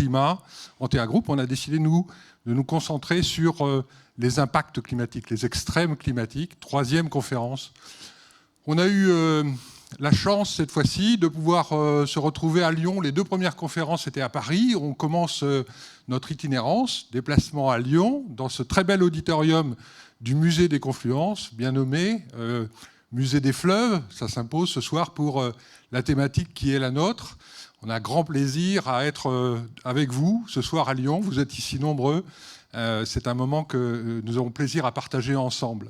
climat, Antea Group, on a décidé, de nous concentrer sur les impacts climatiques, les extrêmes climatiques. 3e conférence. On a eu la chance, cette fois-ci, de pouvoir se retrouver à Lyon. Les 2 premières conférences étaient à Paris. On commence notre itinérance, déplacement à Lyon, dans ce très bel auditorium du Musée des Confluences, bien nommé, Musée des Fleuves. Ça s'impose ce soir pour la thématique qui est la nôtre. On a grand plaisir à être avec vous ce soir à Lyon. Vous êtes ici nombreux. C'est un moment que nous avons plaisir à partager ensemble.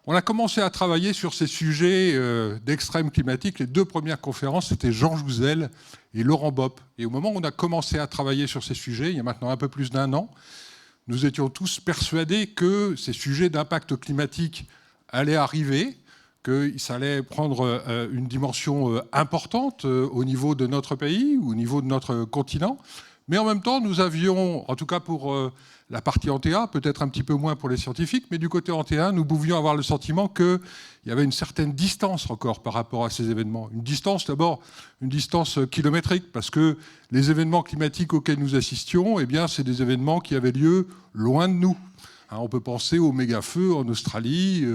On a commencé à travailler sur ces sujets d'extrême climatique. Les 2 premières conférences, c'était Jean Jouzel et Laurent Bopp. Et au moment où on a commencé à travailler sur ces sujets, il y a maintenant un peu plus d'1 an, nous étions tous persuadés que ces sujets d'impact climatique allaient arriver, que ça allait prendre une dimension importante au niveau de notre pays, au niveau de notre continent. Mais en même temps, nous avions, en tout cas pour la partie Antea, peut-être un petit peu moins pour les scientifiques, mais du côté Antea, nous pouvions avoir le sentiment qu'il y avait une certaine distance encore par rapport à ces événements. Une distance, d'abord, une distance kilométrique, parce que les événements climatiques auxquels nous assistions, eh bien, c'est des événements qui avaient lieu loin de nous. On peut penser aux méga-feux en Australie,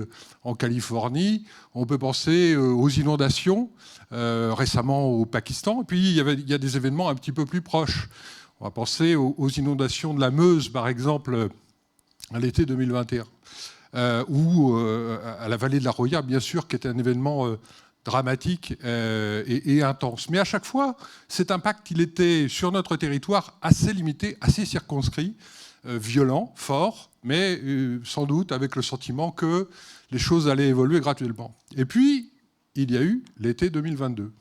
en Californie, on peut penser aux inondations, récemment au Pakistan, et puis il y a des événements un petit peu plus proches. On va penser aux inondations de la Meuse, par exemple, à l'été 2021, ou à la vallée de la Roya, bien sûr, qui était un événement dramatique et intense. Mais à chaque fois, cet impact, il était sur notre territoire assez limité, assez circonscrit, violent, fort, mais sans doute avec le sentiment que les choses allaient évoluer graduellement. Et puis, il y a eu l'été 2022.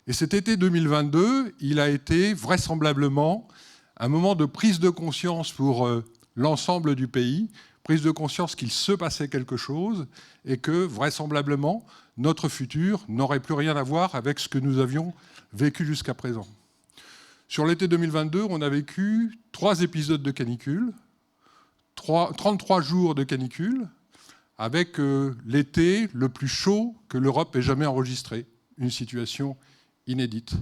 Et cet été 2022, il a été vraisemblablement un moment de prise de conscience pour l'ensemble du pays, prise de conscience qu'il se passait quelque chose et que vraisemblablement, notre futur n'aurait plus rien à voir avec ce que nous avions vécu jusqu'à présent. Sur l'été 2022, on a vécu 3 épisodes de canicule, 33 jours de canicule, avec l'été le plus chaud que l'Europe ait jamais enregistré. Une situation inédite.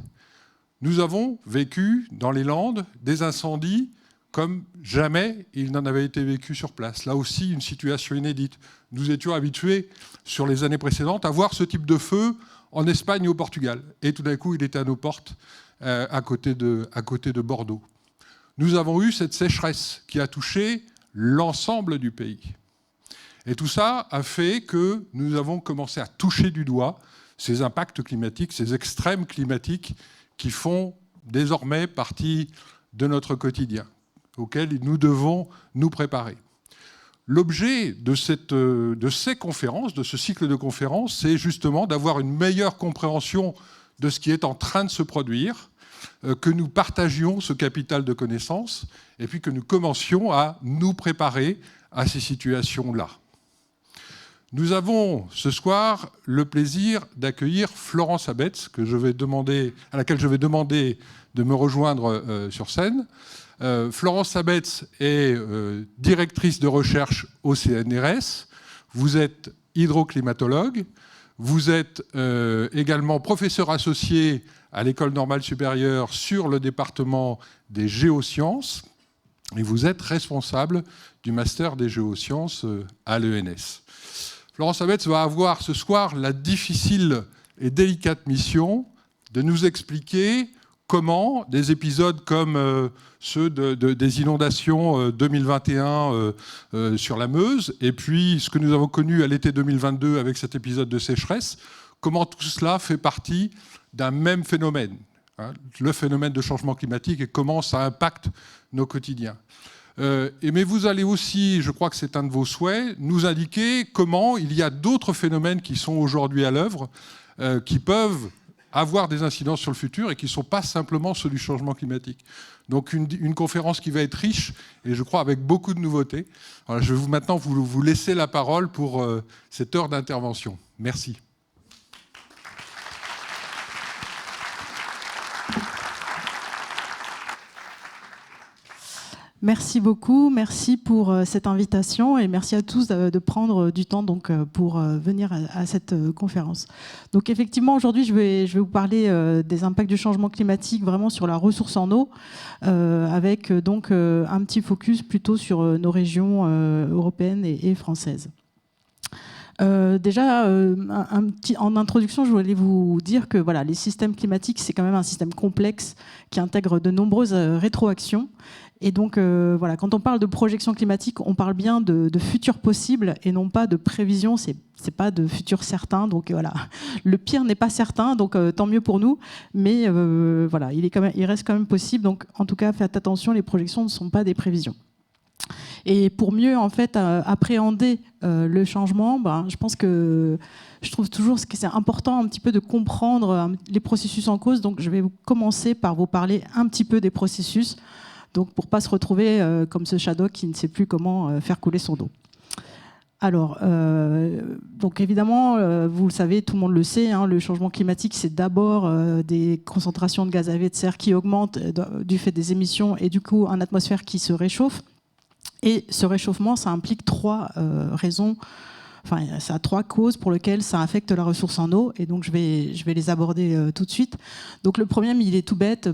Nous avons vécu dans les Landes des incendies comme jamais il n'en avait été vécu sur place. Là aussi, une situation inédite. Nous étions habitués, sur les années précédentes, à voir ce type de feu en Espagne et au Portugal. Et tout d'un coup, il était à nos portes, à côté de Bordeaux. Nous avons eu cette sécheresse qui a touché l'ensemble du pays. Et tout ça a fait que nous avons commencé à toucher du doigt ces impacts climatiques, ces extrêmes climatiques qui font désormais partie de notre quotidien, auquel nous devons nous préparer. L'objet de ces conférences, de ce cycle de conférences, c'est justement d'avoir une meilleure compréhension de ce qui est en train de se produire, que nous partagions ce capital de connaissances et puis que nous commencions à nous préparer à ces situations-là. Nous avons ce soir le plaisir d'accueillir Florence Abetz, à laquelle je vais demander de me rejoindre sur scène. Florence Abetz est directrice de recherche au CNRS. Vous êtes hydroclimatologue. Vous êtes également professeur associé à l'École normale supérieure sur le département des géosciences. Et vous êtes responsable du master des géosciences à l'ENS. Florence Abetz va avoir ce soir la difficile et délicate mission de nous expliquer comment des épisodes comme ceux des inondations 2021 sur la Meuse, et puis ce que nous avons connu à l'été 2022 avec cet épisode de sécheresse, comment tout cela fait partie d'un même phénomène, le phénomène de changement climatique, et comment ça impacte nos quotidiens. Mais vous allez aussi, je crois que c'est un de vos souhaits, nous indiquer comment il y a d'autres phénomènes qui sont aujourd'hui à l'œuvre, qui peuvent avoir des incidences sur le futur et qui ne sont pas simplement ceux du changement climatique. Donc une conférence qui va être riche et je crois avec beaucoup de nouveautés. Alors, je vais maintenant vous laisser la parole pour cette heure d'intervention. Merci. Merci beaucoup, merci pour cette invitation et merci à tous de prendre du temps donc, pour venir à cette conférence. Donc effectivement, aujourd'hui, je vais vous parler des impacts du changement climatique vraiment sur la ressource en eau, avec donc un petit focus plutôt sur nos régions européennes et françaises. Déjà, en introduction, je voulais vous dire que voilà, les systèmes climatiques, c'est quand même un système complexe qui intègre de nombreuses rétroactions. Et donc, voilà, quand on parle de projection climatique, on parle bien de futur possible et non pas de prévision. C'est pas de futur certain. Donc voilà, le pire n'est pas certain. Donc tant mieux pour nous. Mais voilà, il reste quand même possible. Donc en tout cas, faites attention. Les projections ne sont pas des prévisions. Et pour mieux en fait appréhender le changement, je pense que je trouve toujours que c'est important un petit peu de comprendre les processus en cause. Donc je vais commencer par vous parler un petit peu des processus. Donc pour ne pas se retrouver comme ce Shadok qui ne sait plus comment faire couler son eau. Alors, donc évidemment, vous le savez, tout le monde le sait, hein, le changement climatique, c'est d'abord des concentrations de gaz à effet de serre qui augmentent du fait des émissions et du coup, une atmosphère qui se réchauffe. Et ce réchauffement, ça implique trois raisons. Enfin, ça a trois causes pour lesquelles ça affecte la ressource en eau, et donc je vais les aborder tout de suite. Donc le premier, il est tout bête,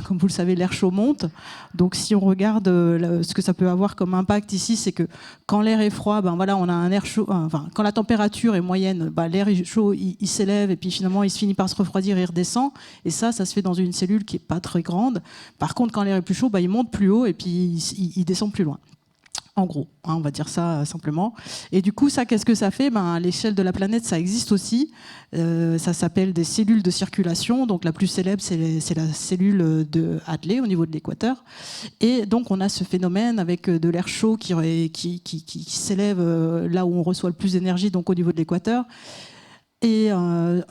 comme vous le savez, l'air chaud monte. Donc si on regarde ce que ça peut avoir comme impact ici, c'est que quand l'air est froid, voilà, on a un air chaud. Enfin, quand la température est moyenne, l'air chaud, il s'élève et puis finalement il se finit par se refroidir et il redescend. Et ça se fait dans une cellule qui est pas très grande. Par contre, quand l'air est plus chaud, il monte plus haut et puis il descend plus loin. En gros, on va dire ça simplement. Et du coup, ça, qu'est-ce que ça fait ? À l'échelle de la planète, ça existe aussi. Ça s'appelle des cellules de circulation. Donc, la plus célèbre, c'est la cellule de Hadley au niveau de l'équateur. Et donc, on a ce phénomène avec de l'air chaud qui s'élève là où on reçoit le plus d'énergie, donc au niveau de l'équateur. Et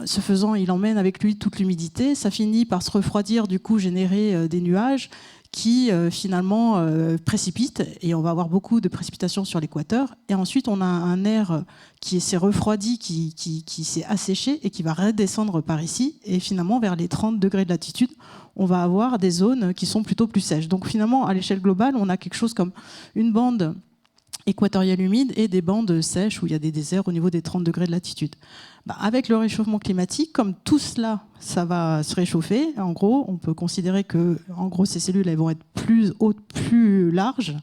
ce faisant, il emmène avec lui toute l'humidité. Ça finit par se refroidir, du coup, générer des nuages qui finalement précipitent, et on va avoir beaucoup de précipitations sur l'équateur. Et ensuite, on a un air qui s'est refroidi, qui s'est asséché et qui va redescendre par ici. Et finalement, vers les 30 degrés de latitude, on va avoir des zones qui sont plutôt plus sèches. Donc finalement, à l'échelle globale, on a quelque chose comme une bande équatoriale humide et des bandes sèches où il y a des déserts au niveau des 30 degrés de latitude. Avec le réchauffement climatique, comme tout cela, ça va se réchauffer. En gros, on peut considérer que ces cellules elles vont être plus hautes, plus larges.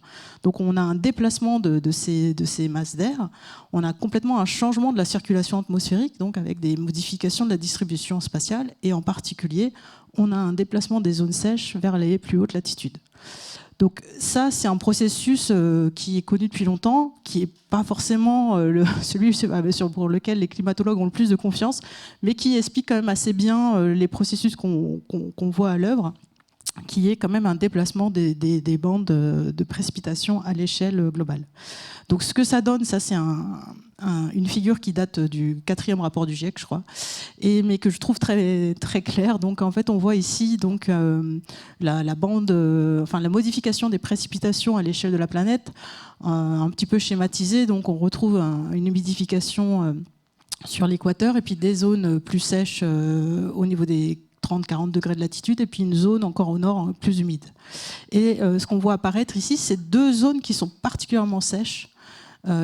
Donc on a un déplacement de ces masses d'air. On a complètement un changement de la circulation atmosphérique, donc avec des modifications de la distribution spatiale. Et en particulier, on a un déplacement des zones sèches vers les plus hautes latitudes. Donc ça, c'est un processus qui est connu depuis longtemps, qui n'est pas forcément celui pour lequel les climatologues ont le plus de confiance, mais qui explique quand même assez bien les processus qu'on voit à l'œuvre, qui est quand même un déplacement des bandes de précipitation à l'échelle globale. Donc ce que ça donne, ça c'est une figure qui date du 4e rapport du GIEC, je crois, mais que je trouve très, très claire. Donc en fait, on voit ici donc, la modification des précipitations à l'échelle de la planète, un petit peu schématisée. Donc on retrouve une humidification sur l'équateur et puis des zones plus sèches au niveau des 30-40 degrés de latitude, et puis une zone encore au nord plus humide. Et ce qu'on voit apparaître ici, c'est deux zones qui sont particulièrement sèches,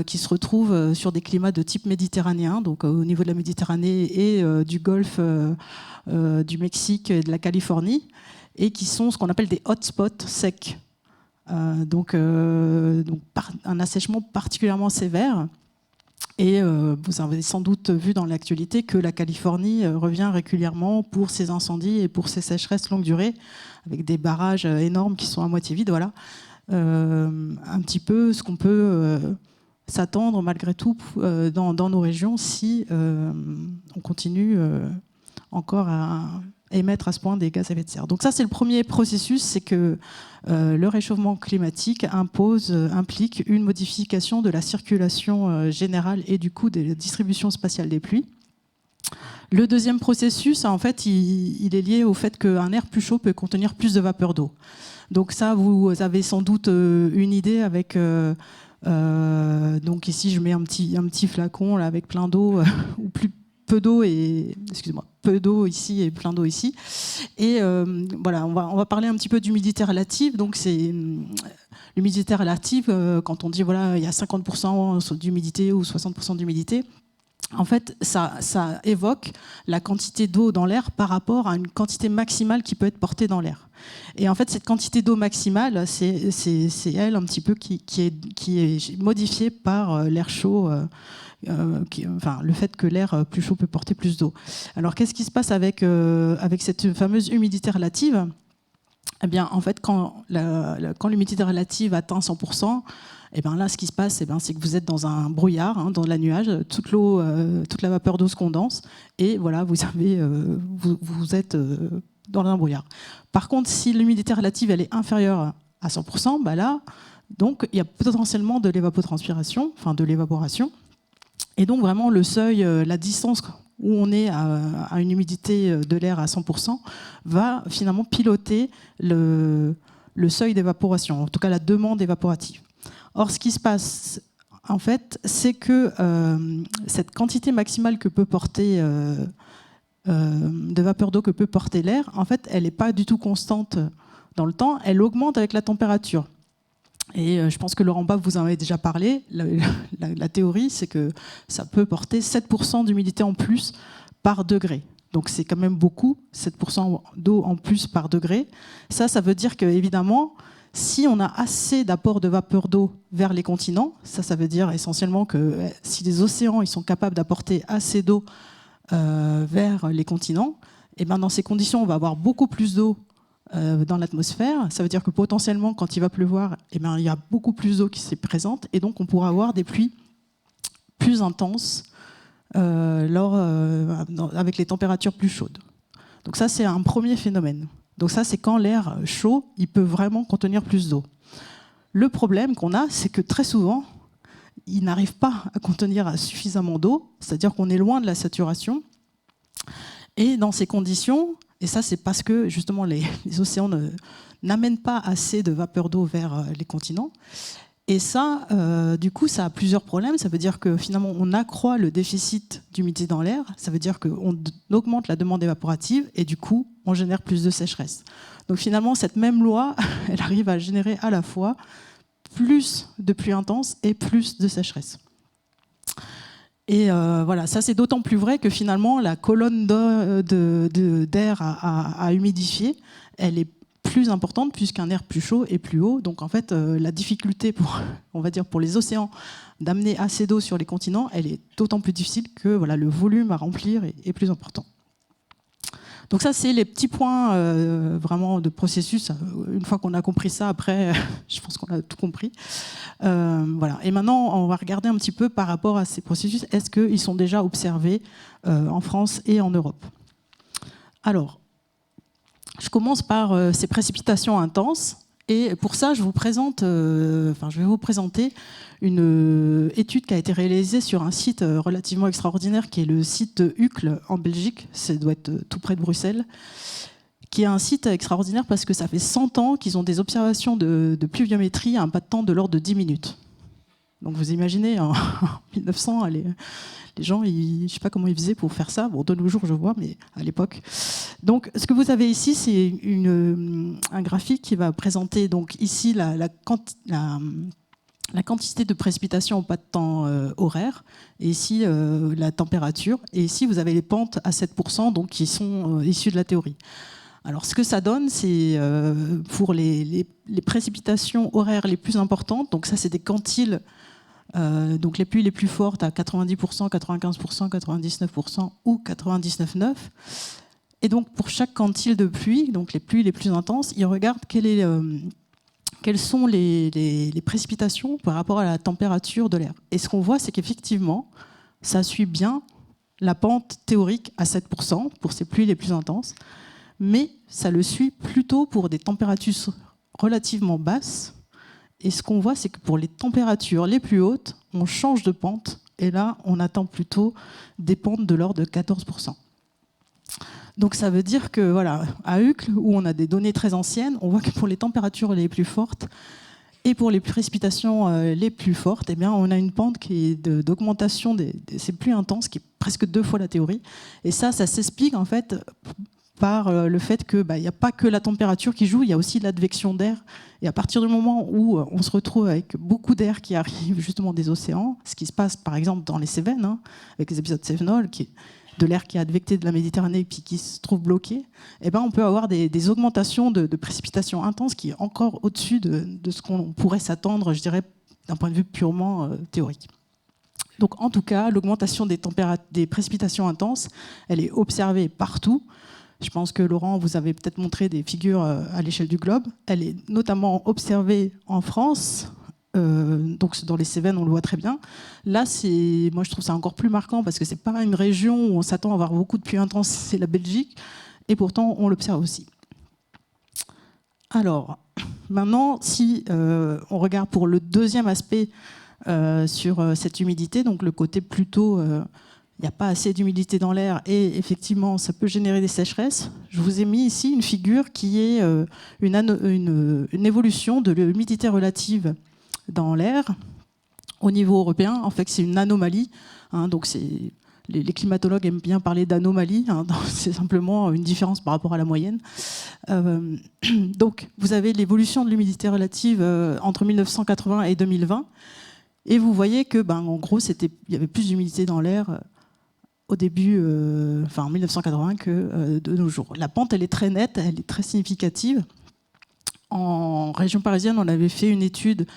qui se retrouvent sur des climats de type méditerranéen, donc au niveau de la Méditerranée et du golfe du Mexique et de la Californie, et qui sont ce qu'on appelle des hotspots secs. Donc un assèchement particulièrement sévère. Et vous avez sans doute vu dans l'actualité que la Californie revient régulièrement pour ses incendies et pour ses sécheresses longue durée, avec des barrages énormes qui sont à moitié vides. Voilà. Un petit peu ce qu'on peut s'attendre malgré tout dans nos régions si on continue encore à émettre à ce point des gaz à effet de serre. Donc ça, c'est le premier processus, c'est que le réchauffement climatique implique une modification de la circulation générale et du coup de la distribution spatiale des pluies. Le deuxième processus, en fait, il est lié au fait qu'un air plus chaud peut contenir plus de vapeur d'eau. Donc ça, vous avez sans doute une idée avec... donc ici, je mets un petit flacon là, avec plein d'eau, ou plus peu d'eau peu d'eau ici et plein d'eau ici. Et voilà, on va parler un petit peu d'humidité relative. Donc c'est L'humidité relative, quand on dit voilà, il y a 50% d'humidité ou 60% d'humidité, en fait, ça évoque la quantité d'eau dans l'air par rapport à une quantité maximale qui peut être portée dans l'air. Et en fait, cette quantité d'eau maximale, c'est elle un petit peu qui est modifiée par l'air chaud, enfin, le fait que l'air plus chaud peut porter plus d'eau. Alors, qu'est-ce qui se passe avec cette fameuse humidité relative ? Eh bien, en fait, quand l'humidité relative atteint 100%, eh bien là, ce qui se passe, eh bien, c'est que vous êtes dans un brouillard, dans la nuage, toute la vapeur d'eau se condense, et voilà, vous êtes dans un brouillard. Par contre, si l'humidité relative elle est inférieure à 100%, bah là, donc, il y a potentiellement de l'évapotranspiration, enfin de l'évaporation, et donc vraiment le seuil, la distance où on est à une humidité de l'air à 100%, va finalement piloter le seuil d'évaporation, en tout cas la demande évaporative. Or, ce qui se passe, en fait, c'est que cette quantité maximale que peut porter de vapeur d'eau que peut porter l'air, en fait, elle n'est pas du tout constante dans le temps, elle augmente avec la température. Et je pense que Laurent Bab vous en avez déjà parlé. La théorie, c'est que ça peut porter 7% d'humidité en plus par degré. Donc c'est quand même beaucoup, 7% d'eau en plus par degré. Ça veut dire qu'évidemment, si on a assez d'apport de vapeur d'eau vers les continents, ça veut dire essentiellement que si les océans ils sont capables d'apporter assez d'eau vers les continents, et ben dans ces conditions, on va avoir beaucoup plus d'eau dans l'atmosphère. Ça veut dire que potentiellement, quand il va pleuvoir, eh ben, il y a beaucoup plus d'eau qui s'est présente, et donc on pourra avoir des pluies plus intenses avec les températures plus chaudes. Donc ça, c'est un premier phénomène. Donc ça, c'est quand l'air chaud, il peut vraiment contenir plus d'eau. Le problème qu'on a, c'est que très souvent, il n'arrive pas à contenir suffisamment d'eau, c'est-à-dire qu'on est loin de la saturation. Et dans ces conditions, et ça, c'est parce que justement les océans n'amènent pas assez de vapeur d'eau vers les continents. Et ça, du coup, ça a plusieurs problèmes. Ça veut dire que finalement, on accroît le déficit d'humidité dans l'air. Ça veut dire qu'on augmente la demande évaporative et du coup, on génère plus de sécheresse. Donc finalement, cette même loi, elle arrive à générer à la fois plus de pluie intense et plus de sécheresse. Et voilà, ça c'est d'autant plus vrai que finalement la colonne d'air à humidifier, elle est plus importante puisqu'un air plus chaud est plus haut. Donc en fait, la difficulté pour les océans d'amener assez d'eau sur les continents, elle est d'autant plus difficile que voilà, le volume à remplir est plus important. Donc ça, c'est les petits points vraiment de processus. Une fois qu'on a compris ça, après, je pense qu'on a tout compris. Voilà. Et maintenant, on va regarder un petit peu par rapport à ces processus. Est-ce qu'ils sont déjà observés en France et en Europe ? Alors, je commence par ces précipitations intenses. Et pour ça, je vais vous présenter une étude qui a été réalisée sur un site relativement extraordinaire qui est le site de Uccle en Belgique, ça doit être tout près de Bruxelles, qui est un site extraordinaire parce que ça fait 100 ans qu'ils ont des observations de pluviométrie à un pas de temps de l'ordre de 10 minutes. Donc vous imaginez, en 1900, les gens, je ne sais pas comment ils faisaient pour faire ça. Bon, de nos jours, je vois, mais à l'époque. Donc, ce que vous avez ici, c'est un graphique qui va présenter donc ici la quantité de précipitation au pas de temps horaire, et ici la température. Et ici, vous avez les pentes à 7%, donc qui sont issues de la théorie. Alors, ce que ça donne, c'est pour les précipitations horaires les plus importantes. Donc, ça, c'est des quantiles. Donc les pluies les plus fortes à 90%, 95%, 99% ou 99,9%. Et donc pour chaque quantile de pluie, donc les pluies les plus intenses, ils regardent quelles sont les précipitations par rapport à la température de l'air. Et ce qu'on voit, c'est qu'effectivement, ça suit bien la pente théorique à 7% pour ces pluies les plus intenses, mais ça le suit plutôt pour des températures relativement basses. Et ce qu'on voit, c'est que pour les températures les plus hautes, on change de pente. Et là, on attend plutôt des pentes de l'ordre de 14%. Donc ça veut dire que, voilà, à Uccle, où on a des données très anciennes, on voit que pour les températures les plus fortes et pour les précipitations les plus fortes, eh bien, on a une pente qui est d'augmentation des pluies intenses, qui est presque 2 fois la théorie. Et ça s'explique en fait par le fait qu'il n'y a pas que la température qui joue, il y a aussi l'advection d'air. Et à partir du moment où on se retrouve avec beaucoup d'air qui arrive justement des océans, ce qui se passe par exemple dans les Cévennes, hein, avec les épisodes Cévenol, qui est de l'air qui est advecté de la Méditerranée puis qui se trouve bloqué, eh ben on peut avoir des augmentations de précipitations intenses qui est encore au-dessus de ce qu'on pourrait s'attendre, je dirais, d'un point de vue purement théorique. Donc en tout cas, l'augmentation des précipitations intenses, elle est observée partout. Je pense que Laurent, vous avez peut-être montré des figures à l'échelle du globe. Elle est notamment observée en France, donc dans les Cévennes, on le voit très bien. Là, moi je trouve ça encore plus marquant parce que c'est pas une région où on s'attend à avoir beaucoup de pluies intenses, c'est la Belgique, et pourtant on l'observe aussi. Alors, maintenant, si on regarde pour le deuxième aspect sur cette humidité, donc le côté plutôt... il n'y a pas assez d'humidité dans l'air et effectivement, ça peut générer des sécheresses. Je vous ai mis ici une figure qui est une évolution de l'humidité relative dans l'air au niveau européen. En fait, c'est une anomalie. Hein, donc les climatologues aiment bien parler d'anomalie. Hein, c'est simplement une différence par rapport à la moyenne. Donc, vous avez l'évolution de l'humidité relative entre 1980 et 2020. Et vous voyez que, en gros, il y avait plus d'humidité dans l'air au début, en 1980, que de nos jours. La pente, elle est très nette, elle est très significative. En région parisienne, on avait fait une étude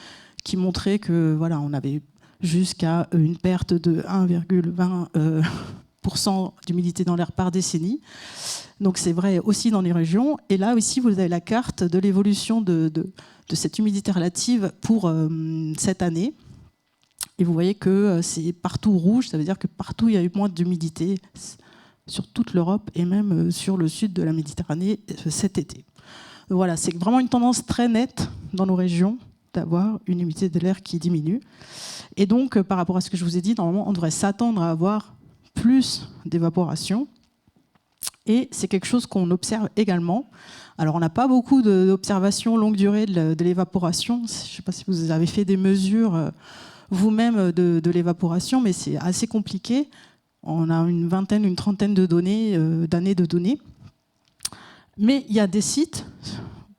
qui montrait que, voilà, on avait jusqu'à une perte de 1,20% d'humidité dans l'air par décennie. Donc c'est vrai aussi dans les régions. Et là aussi, vous avez la carte de l'évolution de cette humidité relative pour cette année. Et vous voyez que c'est partout rouge, ça veut dire que partout il y a eu moins d'humidité sur toute l'Europe et même sur le sud de la Méditerranée cet été. Voilà, c'est vraiment une tendance très nette dans nos régions d'avoir une humidité de l'air qui diminue. Et donc, par rapport à ce que je vous ai dit, normalement, on devrait s'attendre à avoir plus d'évaporation. Et c'est quelque chose qu'on observe également. Alors, on n'a pas beaucoup d'observations longue durée de l'évaporation. Je ne sais pas si vous avez fait des mesures vous-même de l'évaporation, mais c'est assez compliqué. On a une trentaine d'années de données. Mais il y a des sites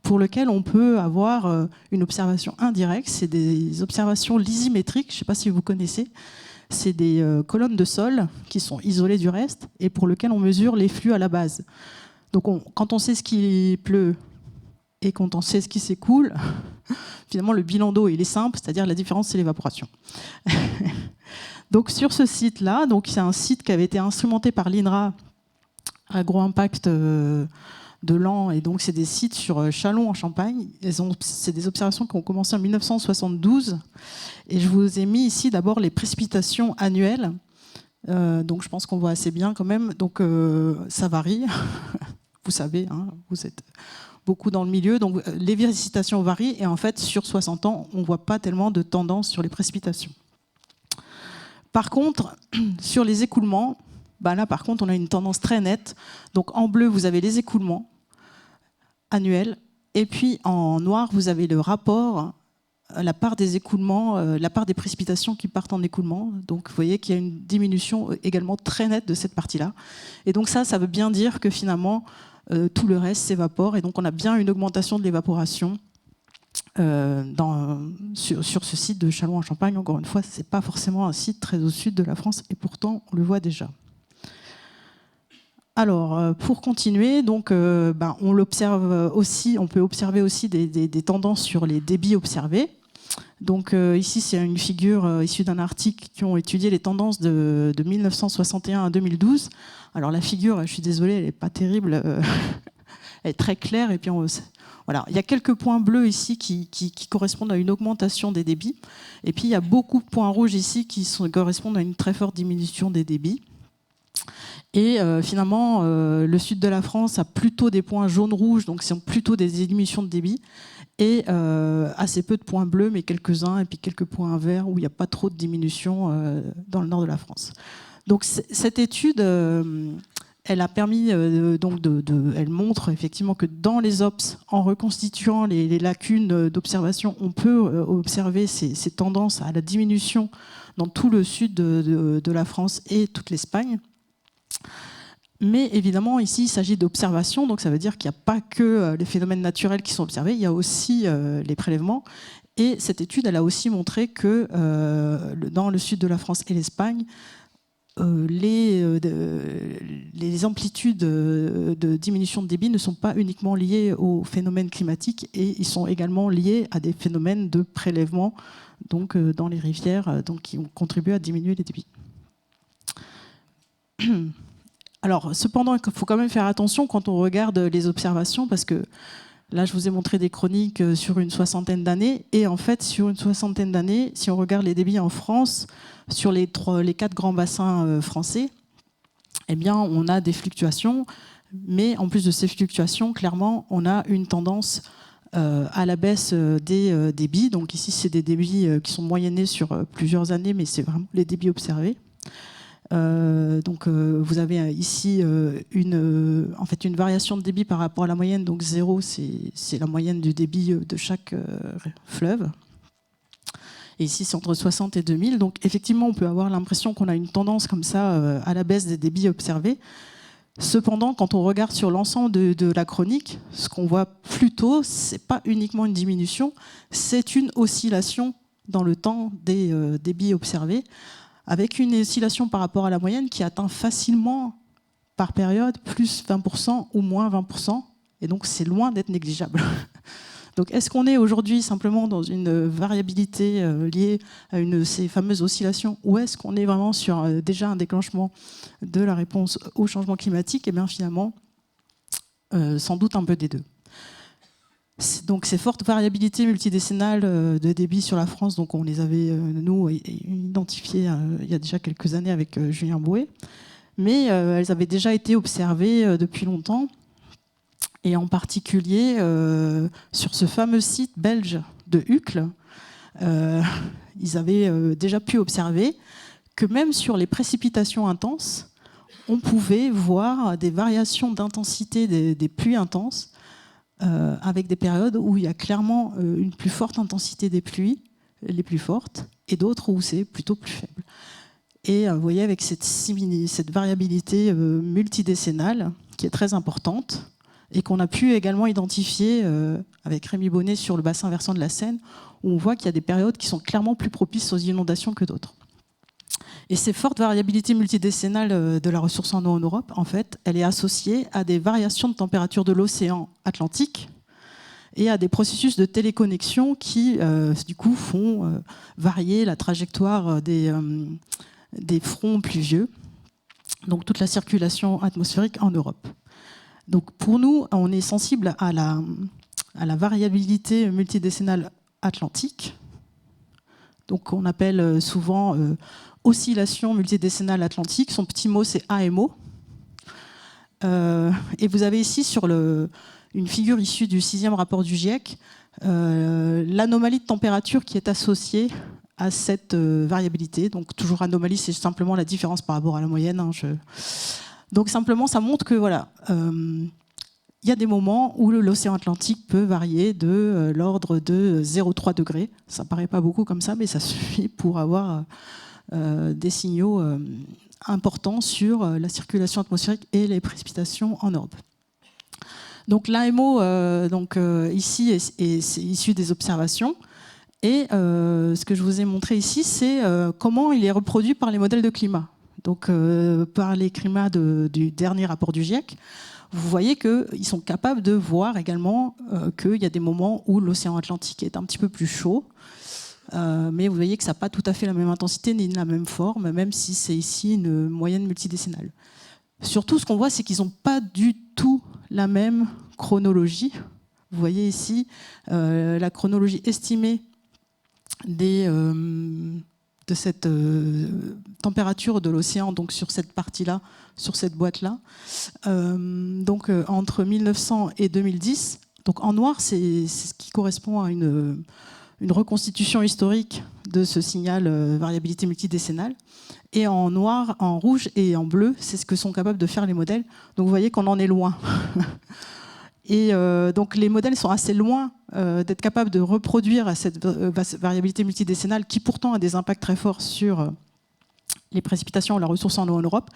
pour lesquels on peut avoir une observation indirecte. C'est des observations lysimétriques, je ne sais pas si vous connaissez. C'est des colonnes de sol qui sont isolées du reste et pour lesquelles on mesure les flux à la base. Donc quand on sait ce qui pleut et quand on sait ce qui s'écoule, finalement le bilan d'eau il est simple, c'est-à-dire la différence c'est l'évaporation. Donc sur ce site-là, c'est un site qui avait été instrumenté par l'INRA, Agro-Impact de Laon, et donc c'est des sites sur Châlons en Champagne. C'est des observations qui ont commencé en 1972, et je vous ai mis ici d'abord les précipitations annuelles. Donc je pense qu'on voit assez bien quand même. Donc ça varie, vous savez, hein, vous êtes beaucoup dans le milieu, donc les précipitations varient et en fait sur 60 ans on ne voit pas tellement de tendance sur les précipitations. Par contre sur les écoulements, là par contre on a une tendance très nette. Donc en bleu vous avez les écoulements annuels et puis en noir vous avez le rapport, la part des écoulements, la part des précipitations qui partent en écoulement. Donc vous voyez qu'il y a une diminution également très nette de cette partie-là. Et donc ça veut bien dire que finalement tout le reste s'évapore et donc on a bien une augmentation de l'évaporation sur ce site de Châlons en Champagne. Encore une fois, ce n'est pas forcément un site très au sud de la France et pourtant on le voit déjà. Alors pour continuer, donc, on l'observe aussi, on peut observer aussi des tendances sur les débits observés. Donc ici c'est une figure issue d'un article qui ont étudié les tendances de 1961 à 2012. Alors la figure, je suis désolée, elle n'est pas terrible, elle est très claire et puis voilà. Il y a quelques points bleus ici qui correspondent à une augmentation des débits et puis il y a beaucoup de points rouges ici qui correspondent à une très forte diminution des débits. Et finalement, le sud de la France a plutôt des points jaunes-rouges, donc c'est plutôt des diminutions de débit, et assez peu de points bleus, mais quelques-uns, et puis quelques points verts où il n'y a pas trop de diminution dans le nord de la France. Donc cette étude, elle a permis, elle montre effectivement que dans les OPS, en reconstituant les lacunes d'observation, on peut observer ces tendances à la diminution dans tout le sud de la France et toute l'Espagne. Mais évidemment, ici, il s'agit d'observation, donc ça veut dire qu'il n'y a pas que les phénomènes naturels qui sont observés, il y a aussi les prélèvements. Et cette étude, elle a aussi montré que dans le sud de la France et l'Espagne, les amplitudes de diminution de débit ne sont pas uniquement liées aux phénomènes climatiques, et ils sont également liés à des phénomènes de prélèvement donc, dans les rivières, donc, qui ont contribué à diminuer les débits. Alors, cependant, il faut quand même faire attention quand on regarde les observations, parce que là, je vous ai montré des chroniques sur une soixantaine d'années, et en fait, sur une soixantaine d'années, si on regarde les débits en France, sur les 4 grands bassins français, eh bien, on a des fluctuations, mais en plus de ces fluctuations, clairement, on a une tendance à la baisse des débits. Donc ici, c'est des débits qui sont moyennés sur plusieurs années, mais c'est vraiment les débits observés. Donc vous avez ici une variation de débit par rapport à la moyenne. Donc 0, c'est la moyenne du débit de chaque fleuve. Et ici, c'est entre 60 et 2000. Donc effectivement, on peut avoir l'impression qu'on a une tendance comme ça à la baisse des débits observés. Cependant, quand on regarde sur l'ensemble de la chronique, ce qu'on voit plutôt, ce n'est pas uniquement une diminution, c'est une oscillation dans le temps des débits observés, avec une oscillation par rapport à la moyenne qui atteint facilement, par période, plus 20% ou moins 20%. Et donc, c'est loin d'être négligeable. Donc, est-ce qu'on est aujourd'hui simplement dans une variabilité liée à ces fameuses oscillations, ou est-ce qu'on est vraiment sur déjà un déclenchement de la réponse au changement climatique? Et bien finalement, sans doute un peu des deux. Donc ces fortes variabilités multidécennales de débit sur la France, donc on les avait, nous, identifiées il y a déjà quelques années avec Julien Bouet, mais elles avaient déjà été observées depuis longtemps, et en particulier sur ce fameux site belge de Uccle, ils avaient déjà pu observer que même sur les précipitations intenses, on pouvait voir des variations d'intensité des pluies intenses, avec des périodes où il y a clairement une plus forte intensité des pluies, les plus fortes, et d'autres où c'est plutôt plus faible. Et vous voyez, avec cette variabilité multidécennale qui est très importante, et qu'on a pu également identifier avec Rémi Bonnet sur le bassin versant de la Seine, où on voit qu'il y a des périodes qui sont clairement plus propices aux inondations que d'autres. Et ces fortes variabilités multidécennales de la ressource en eau en Europe, en fait, elle est associée à des variations de température de l'océan Atlantique et à des processus de téléconnexion qui, du coup, font varier la trajectoire des fronts pluvieux, donc toute la circulation atmosphérique en Europe. Donc pour nous, on est sensible à la variabilité multidécennale atlantique, donc on appelle souvent oscillation multidécennale atlantique. Son petit mot, c'est AMO. Et vous avez ici sur une figure issue du 6e rapport du GIEC l'anomalie de température qui est associée à cette variabilité. Donc toujours anomalie, c'est simplement la différence par rapport à la moyenne. Donc simplement, ça montre que voilà, il y a des moments où l'océan Atlantique peut varier de l'ordre de 0,3 degrés. Ça ne paraît pas beaucoup comme ça, mais ça suffit pour avoir des signaux importants sur la circulation atmosphérique et les précipitations en Europe. Donc l'AMO, ici, c'est issu des observations. Et ce que je vous ai montré ici, c'est comment il est reproduit par les modèles de climat. Donc par les climats du dernier rapport du GIEC, vous voyez qu'ils sont capables de voir également qu'il y a des moments où l'océan Atlantique est un petit peu plus chaud. Mais vous voyez que ça n'a pas tout à fait la même intensité ni la même forme, même si c'est ici une moyenne multidécennale. Surtout, ce qu'on voit, c'est qu'ils n'ont pas du tout la même chronologie. Vous voyez ici la chronologie estimée de cette température de l'océan, donc sur cette partie-là, sur cette boîte-là. Donc entre 1900 et 2010. Donc en noir, c'est ce qui correspond à une reconstitution historique de ce signal variabilité multidécennale. Et en noir, en rouge et en bleu, c'est ce que sont capables de faire les modèles. Donc vous voyez qu'on en est loin. Et donc les modèles sont assez loin d'être capables de reproduire cette variabilité multidécennale qui pourtant a des impacts très forts sur les précipitations ou la ressource en eau en Europe.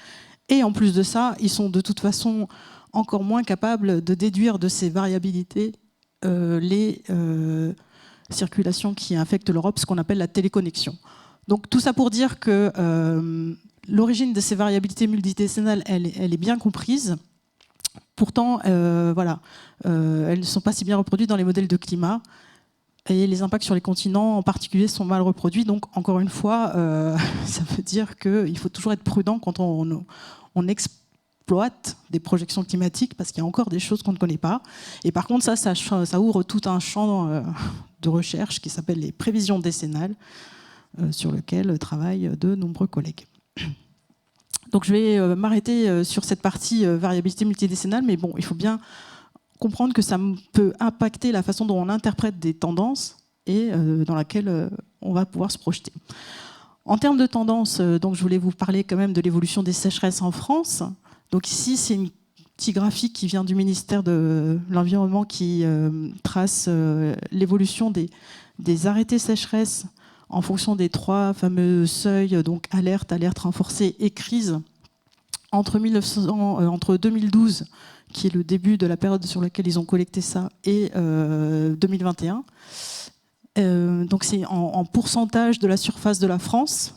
Et en plus de ça, ils sont de toute façon encore moins capables de déduire de ces variabilités les circulations qui affectent l'Europe, ce qu'on appelle la téléconnexion. Donc tout ça pour dire que l'origine de ces variabilités multidécennales, elle est bien comprise. Pourtant, voilà, elles ne sont pas si bien reproduites dans les modèles de climat. Et les impacts sur les continents en particulier sont mal reproduits. Donc, encore une fois, ça veut dire qu'il faut toujours être prudent quand on exploite des projections climatiques, parce qu'il y a encore des choses qu'on ne connaît pas. Et par contre, ça ouvre tout un champ de recherche qui s'appelle les prévisions décennales, sur lequel travaillent de nombreux collègues. Donc, je vais m'arrêter sur cette partie variabilité multidécennale, mais bon, il faut bien comprendre que ça peut impacter la façon dont on interprète des tendances et dans laquelle on va pouvoir se projeter. En termes de tendances, donc je voulais vous parler quand même de l'évolution des sécheresses en France. Donc ici, c'est un petit graphique qui vient du ministère de l'Environnement qui trace l'évolution des arrêtés sécheresse en fonction des 3 fameux seuils, donc alerte, alerte renforcée et crise, entre 2012, qui est le début de la période sur laquelle ils ont collecté ça, et 2021. Donc c'est en pourcentage de la surface de la France.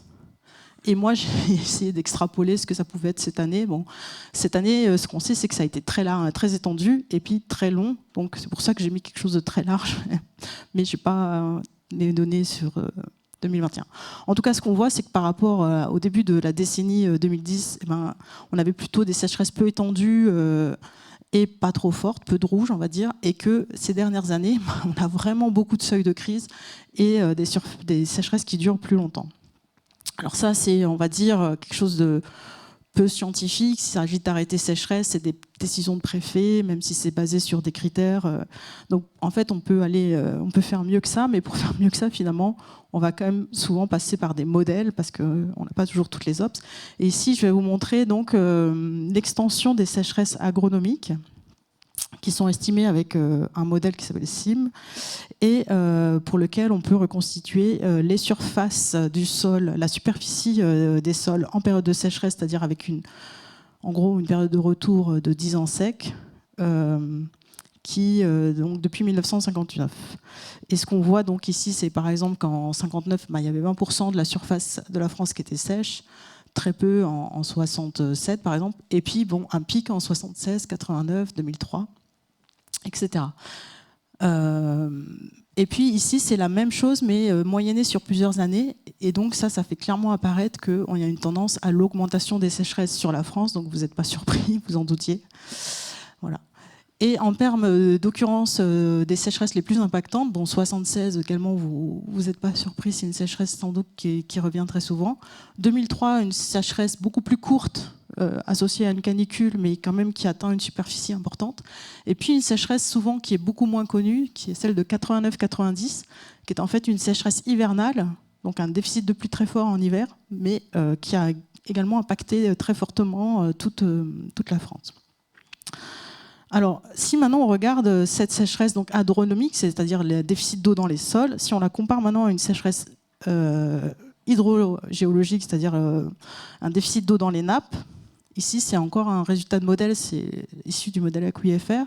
Et moi, j'ai essayé d'extrapoler ce que ça pouvait être cette année. Bon, cette année, ce qu'on sait, c'est que ça a été très large, très étendu, et puis très long. Donc c'est pour ça que j'ai mis quelque chose de très large. Mais je n'ai pas les données sur 2021. En tout cas, ce qu'on voit, c'est que par rapport au début de la décennie 2010, eh ben, on avait plutôt des sécheresses peu étendues et pas trop fortes, peu de rouge, on va dire, et que ces dernières années, on a vraiment beaucoup de seuils de crise et des sécheresses qui durent plus longtemps. Alors ça, c'est, on va dire, quelque chose de peu scientifique. S'il s'agit d'arrêter sécheresse, c'est des décisions de préfet, même si c'est basé sur des critères. Donc, en fait, on peut faire mieux que ça, mais pour faire mieux que ça, finalement, on va quand même souvent passer par des modèles parce qu'on n'a pas toujours toutes les ops. Et ici, je vais vous montrer donc l'extension des sécheresses agronomiques qui sont estimées avec un modèle qui s'appelle SIM et pour lequel on peut reconstituer les surfaces du sol, la superficie des sols en période de sécheresse, c'est-à-dire avec en gros une période de retour de 10 ans secs, qui donc depuis 1959. Et ce qu'on voit donc ici, c'est par exemple qu'en 59, il y avait 20% de la surface de la France qui était sèche, très peu en 67 par exemple, et puis bon, un pic en 76, 89, 2003, etc. Et puis ici, c'est la même chose, mais moyennée sur plusieurs années. Et donc ça fait clairement apparaître qu'il y a une tendance à l'augmentation des sécheresses sur la France. Donc vous n'êtes pas surpris, vous en doutiez. Voilà. Et en termes d'occurrence des sécheresses les plus impactantes, bon, 76 également, vous n'êtes pas surpris, c'est une sécheresse sans doute qui revient très souvent. 2003, une sécheresse beaucoup plus courte, associée à une canicule, mais quand même qui atteint une superficie importante. Et puis une sécheresse souvent qui est beaucoup moins connue, qui est celle de 89-90, qui est en fait une sécheresse hivernale, donc un déficit de pluie très fort en hiver, mais qui a également impacté très fortement toute la France. Alors, si maintenant on regarde cette sécheresse donc agronomique, c'est-à-dire le déficit d'eau dans les sols, si on la compare maintenant à une sécheresse hydrogéologique, c'est-à-dire un déficit d'eau dans les nappes, ici c'est encore un résultat de modèle, c'est issu du modèle AQIFR.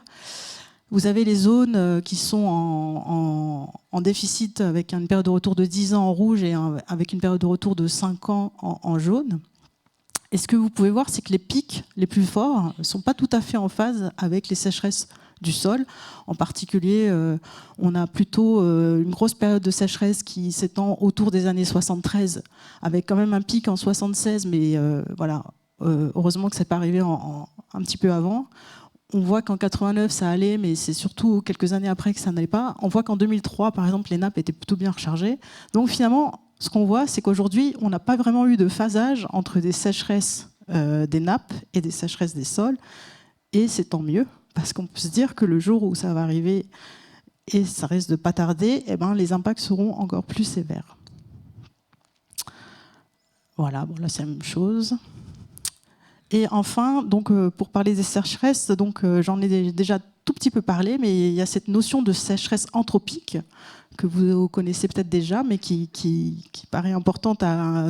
Vous avez les zones qui sont en déficit avec une période de retour de 10 ans en rouge et avec une période de retour de 5 ans en jaune. Et ce que vous pouvez voir, c'est que les pics les plus forts ne sont pas tout à fait en phase avec les sécheresses du sol. En particulier, on a plutôt une grosse période de sécheresse qui s'étend autour des années 73, avec quand même un pic en 76, mais voilà, heureusement que ça n'est pas arrivé un petit peu avant. On voit qu'en 89, ça allait, mais c'est surtout quelques années après que ça n'allait pas. On voit qu'en 2003, par exemple, les nappes étaient plutôt bien rechargées. Donc finalement, ce qu'on voit, c'est qu'aujourd'hui, on n'a pas vraiment eu de phasage entre des sécheresses des nappes et des sécheresses des sols. Et c'est tant mieux, parce qu'on peut se dire que le jour où ça va arriver, et ça risque de pas tarder, eh ben, les impacts seront encore plus sévères. Voilà, bon, là c'est la même chose. Et enfin, donc, pour parler des sécheresses, donc, j'en ai déjà tout petit peu parlé, mais il y a cette notion de sécheresse anthropique que vous connaissez peut-être déjà, mais qui paraît importante à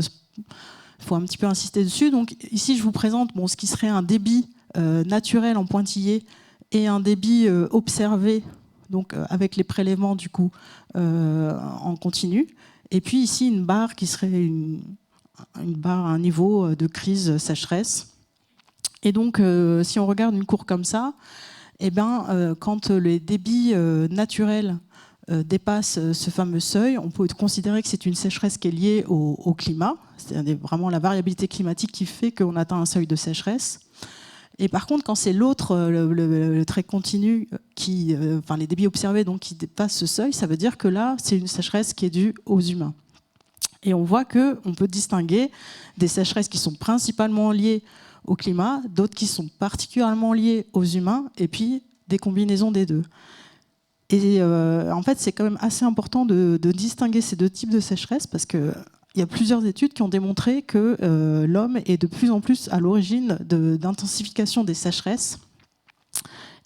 Il faut un petit peu insister dessus. Donc ici, je vous présente ce qui serait un débit naturel en pointillé et un débit observé, donc avec les prélèvements du coup en continu. Et puis ici, une barre qui serait une barre à un niveau de crise sécheresse. Et donc, si on regarde une courbe comme ça, quand les débits naturels dépassent ce fameux seuil, on peut considérer que c'est une sécheresse qui est liée au climat. C'est vraiment la variabilité climatique qui fait qu'on atteint un seuil de sécheresse. Et par contre, quand c'est l'autre, le trait continu, les débits observés donc, qui dépassent ce seuil, ça veut dire que là, c'est une sécheresse qui est due aux humains. Et on voit qu'on peut distinguer des sécheresses qui sont principalement liées au climat, d'autres qui sont particulièrement liées aux humains, et puis des combinaisons des deux. Et en fait, c'est quand même assez important de distinguer ces deux types de sécheresses, parce qu'il y a plusieurs études qui ont démontré que l'homme est de plus en plus à l'origine d'intensification des sécheresses.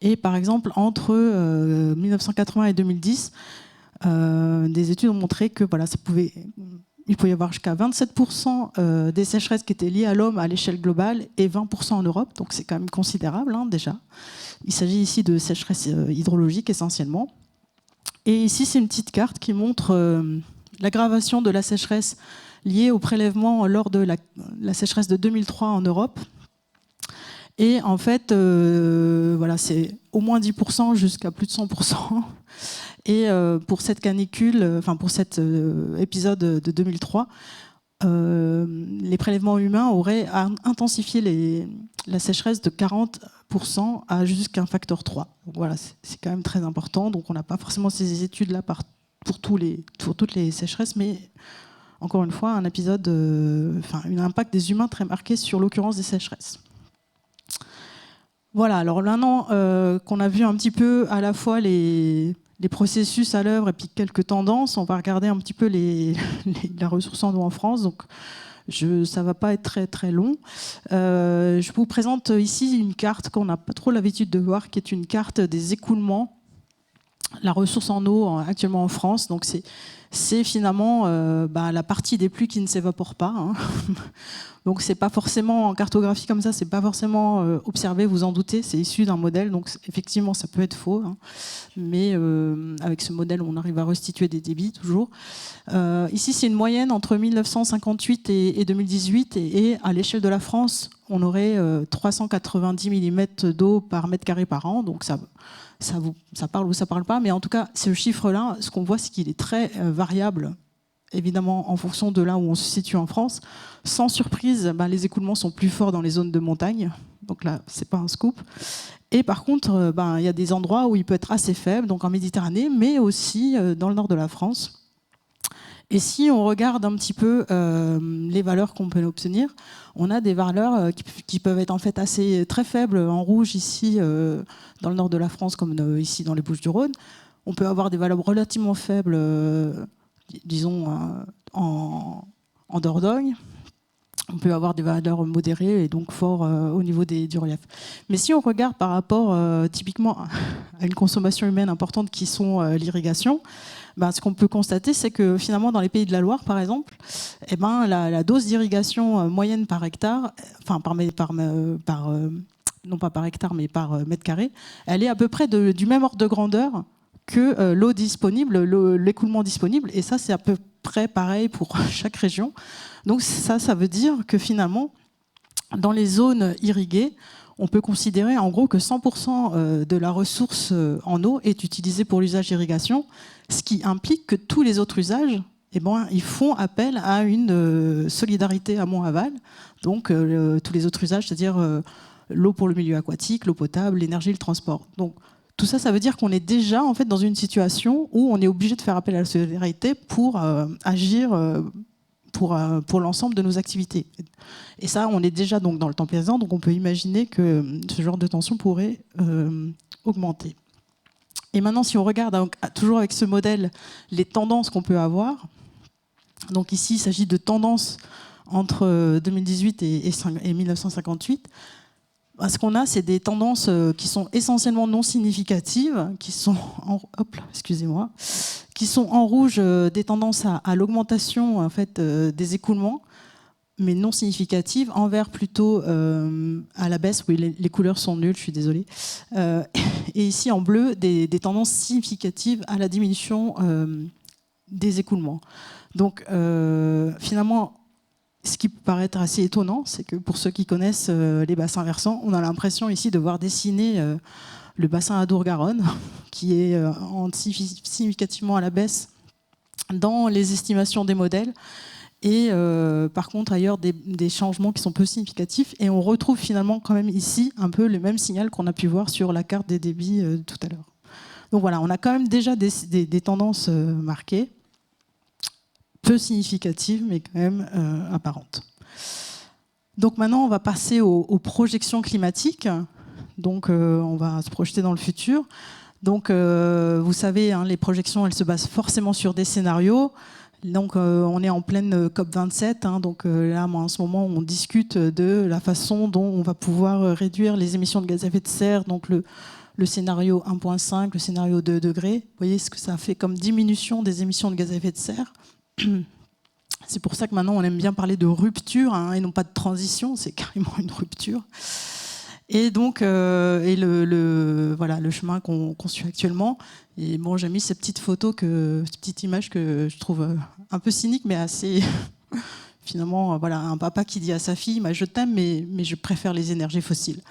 Et par exemple, entre 1980 et 2010, des études ont montré que il pouvait y avoir jusqu'à 27% des sécheresses qui étaient liées à l'homme à l'échelle globale et 20% en Europe. Donc c'est quand même considérable déjà. Il s'agit ici de sécheresse hydrologique essentiellement. Et ici, c'est une petite carte qui montre l'aggravation de la sécheresse liée au prélèvement lors de la sécheresse de 2003 en Europe. Et en fait, c'est au moins 10% jusqu'à plus de 100%. Et pour cette canicule, pour cet épisode de 2003, les prélèvements humains auraient intensifié la sécheresse de 40% à jusqu'à un facteur 3. Donc voilà, c'est quand même très important. Donc on n'a pas forcément ces études-là pour toutes les sécheresses, mais encore une fois, un épisode, un impact des humains très marqué sur l'occurrence des sécheresses. Voilà, alors maintenant qu'on a vu un petit peu à la fois les processus à l'œuvre et puis quelques tendances, on va regarder un petit peu la ressource en eau en France. Donc, ça ne va pas être très très long. Je vous présente ici une carte qu'on n'a pas trop l'habitude de voir, qui est une carte des écoulements. La ressource en eau actuellement en France, donc c'est finalement la partie des pluies qui ne s'évapore pas. Hein. Donc c'est pas forcément en cartographie comme ça, c'est pas forcément observé, vous en doutez, c'est issu d'un modèle, donc effectivement ça peut être faux, hein. Mais avec ce modèle on arrive à restituer des débits toujours. Ici c'est une moyenne entre 1958 et 2018 et à l'échelle de la France on aurait 390 mm d'eau par mètre carré par an, donc ça parle ou ça parle pas, mais en tout cas ce chiffre-là, ce qu'on voit c'est qu'il est très variable, évidemment en fonction de là où on se situe en France. Sans surprise, les écoulements sont plus forts dans les zones de montagne, donc là c'est pas un scoop. Et par contre, il y a des endroits où il peut être assez faible, donc en Méditerranée, mais aussi dans le nord de la France. Et si on regarde un petit peu les valeurs qu'on peut obtenir, on a des valeurs qui peuvent être en fait très faibles en rouge ici dans le nord de la France comme ici dans les Bouches-du-Rhône. On peut avoir des valeurs relativement faibles, disons en Dordogne. On peut avoir des valeurs modérées et donc forts au niveau du relief. Mais si on regarde par rapport typiquement à une consommation humaine importante qui sont l'irrigation, ce qu'on peut constater, c'est que finalement dans les pays de la Loire, par exemple, la dose d'irrigation moyenne par hectare, non pas par hectare, mais par mètre carré, elle est à peu près du même ordre de grandeur que l'eau disponible, l'écoulement disponible, et ça c'est à peu près pareil pour chaque région. Donc ça veut dire que finalement, dans les zones irriguées, on peut considérer en gros que 100% de la ressource en eau est utilisée pour l'usage d'irrigation, ce qui implique que tous les autres usages, ils font appel à une solidarité amont-aval. Donc tous les autres usages, c'est-à-dire l'eau pour le milieu aquatique, l'eau potable, l'énergie, le transport. Donc tout ça, ça veut dire qu'on est déjà en fait dans une situation où on est obligé de faire appel à la solidarité pour agir pour l'ensemble de nos activités. Et ça, on est déjà donc dans le temps présent, donc on peut imaginer que ce genre de tension pourrait augmenter. Et maintenant, si on regarde donc, toujours avec ce modèle les tendances qu'on peut avoir, donc ici, il s'agit de tendances entre 2018 et 1958. Ce qu'on a, c'est des tendances qui sont essentiellement non significatives, qui sont en rouge, des tendances à l'augmentation en fait, des écoulements. mais non significatives. En vert, plutôt à la baisse. Oui, les couleurs sont nulles, je suis désolée. Et ici, en bleu, des tendances significatives à la diminution des écoulements. Donc, finalement, ce qui peut paraître assez étonnant, c'est que pour ceux qui connaissent les bassins versants, on a l'impression ici de voir dessiner le bassin Adour-Garonne, qui est significativement à la baisse dans les estimations des modèles. Et par contre, ailleurs, des changements qui sont peu significatifs. Et on retrouve finalement quand même ici un peu le même signal qu'on a pu voir sur la carte des débits tout à l'heure. Donc voilà, on a quand même déjà des tendances marquées, peu significatives, mais quand même apparentes. Donc maintenant, on va passer aux projections climatiques. Donc on va se projeter dans le futur. Donc vous savez, hein, les projections, elles se basent forcément sur des scénarios. Donc on est en pleine COP27. Hein, donc là, en ce moment, on discute de la façon dont on va pouvoir réduire les émissions de gaz à effet de serre. Donc le scénario 1.5, le scénario 2 degrés. Vous voyez ce que ça fait comme diminution des émissions de gaz à effet de serre. C'est pour ça que maintenant on aime bien parler de rupture, hein, et non pas de transition, c'est carrément une rupture. Et donc voilà, le chemin qu'on suit actuellement. Et bon, j'ai mis cette petite image que je trouve un peu cynique, mais assez finalement, voilà, un papa qui dit à sa fille, je t'aime, mais je préfère les énergies fossiles.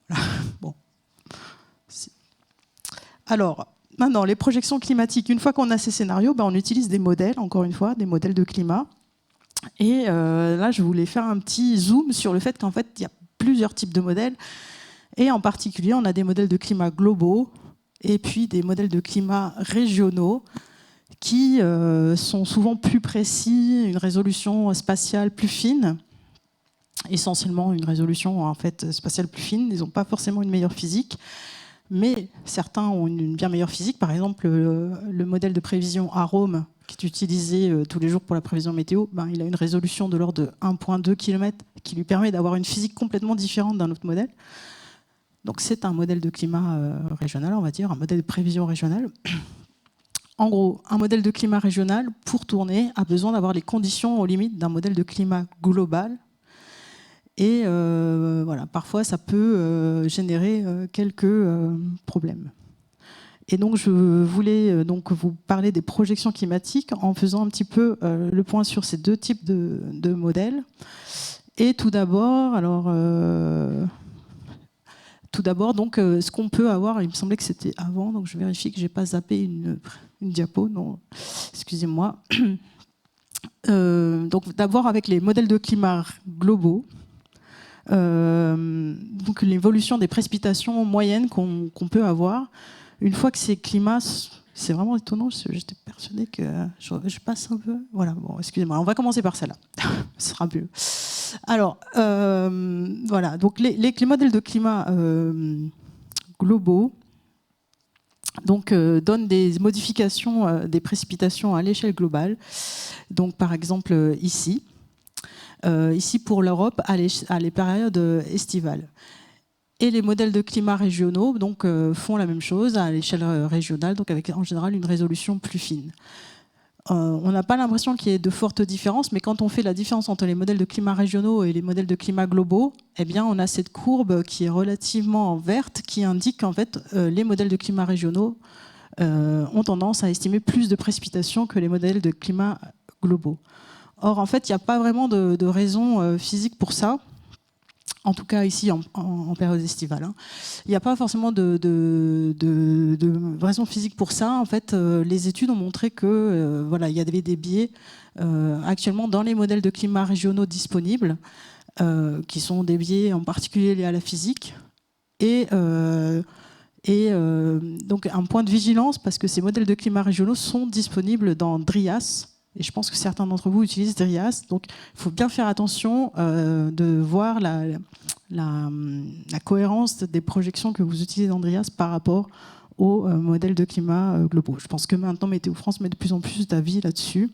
Voilà. Bon. Alors, maintenant, les projections climatiques, une fois qu'on a ces scénarios, on utilise des modèles, encore une fois, des modèles de climat. Et là, je voulais faire un petit zoom sur le fait qu'en fait, il y a plusieurs types de modèles. Et en particulier, on a des modèles de climat globaux et puis des modèles de climat régionaux qui sont souvent plus précis, une résolution spatiale plus fine, essentiellement une résolution en fait, spatiale plus fine. Ils n'ont pas forcément une meilleure physique, mais certains ont une bien meilleure physique. Par exemple, le modèle de prévision AROME, qui est utilisé tous les jours pour la prévision météo, il a une résolution de l'ordre de 1,2 km qui lui permet d'avoir une physique complètement différente d'un autre modèle. Donc c'est un modèle de climat régional, on va dire, un modèle de prévision régionale. En gros, un modèle de climat régional, pour tourner, a besoin d'avoir les conditions aux limites d'un modèle de climat global. Et voilà, parfois, ça peut générer quelques problèmes. Et donc, je voulais donc vous parler des projections climatiques en faisant un petit peu le point sur ces deux types de modèles. Et tout d'abord, donc, ce qu'on peut avoir, il me semblait que c'était avant, donc je vérifie que je n'ai pas zappé une diapo, non, excusez-moi. Donc, d'abord, avec les modèles de climat globaux, donc l'évolution des précipitations moyennes qu'on peut avoir, une fois que ces climats, c'est vraiment étonnant, j'étais persuadée que je passe un peu. Voilà, bon, excusez-moi, on va commencer par celle-là, ce sera mieux. Alors, voilà, donc les modèles de climat globaux donc, donnent des modifications des précipitations à l'échelle globale. Donc, par exemple, ici pour l'Europe, à les périodes estivales. Et les modèles de climat régionaux donc, font la même chose à l'échelle régionale, donc avec en général une résolution plus fine. On n'a pas l'impression qu'il y ait de fortes différences, mais quand on fait la différence entre les modèles de climat régionaux et les modèles de climat globaux, eh bien, on a cette courbe qui est relativement verte qui indique qu'en fait, les modèles de climat régionaux ont tendance à estimer plus de précipitations que les modèles de climat globaux. Or, en fait, il n'y a pas vraiment de raison physique pour ça. En tout cas ici en période estivale. Hein. Il n'y a pas forcément de raison physique pour ça. En fait, les études ont montré que voilà, il y avait des biais actuellement dans les modèles de climat régionaux disponibles, qui sont des biais en particulier liés à la physique. Et donc un point de vigilance, parce que ces modèles de climat régionaux sont disponibles dans DRIAS. Et je pense que certains d'entre vous utilisent DRIAS. Donc, il faut bien faire attention de voir la cohérence des projections que vous utilisez dans DRIAS par rapport aux modèles de climat globaux. Je pense que maintenant, Météo France met de plus en plus d'avis là-dessus.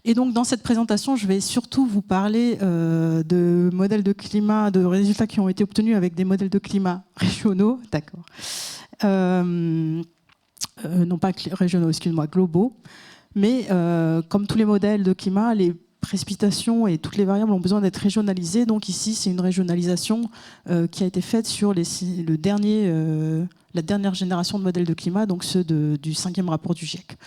Et donc, dans cette présentation, je vais surtout vous parler de modèles de climat, de résultats qui ont été obtenus avec des modèles de climat régionaux. D'accord. Non pas régionaux, excuse-moi, globaux. Mais comme tous les modèles de climat, les précipitations et toutes les variables ont besoin d'être régionalisées. Donc ici, c'est une régionalisation qui a été faite sur la dernière génération de modèles de climat, donc ceux du 5e rapport du GIEC.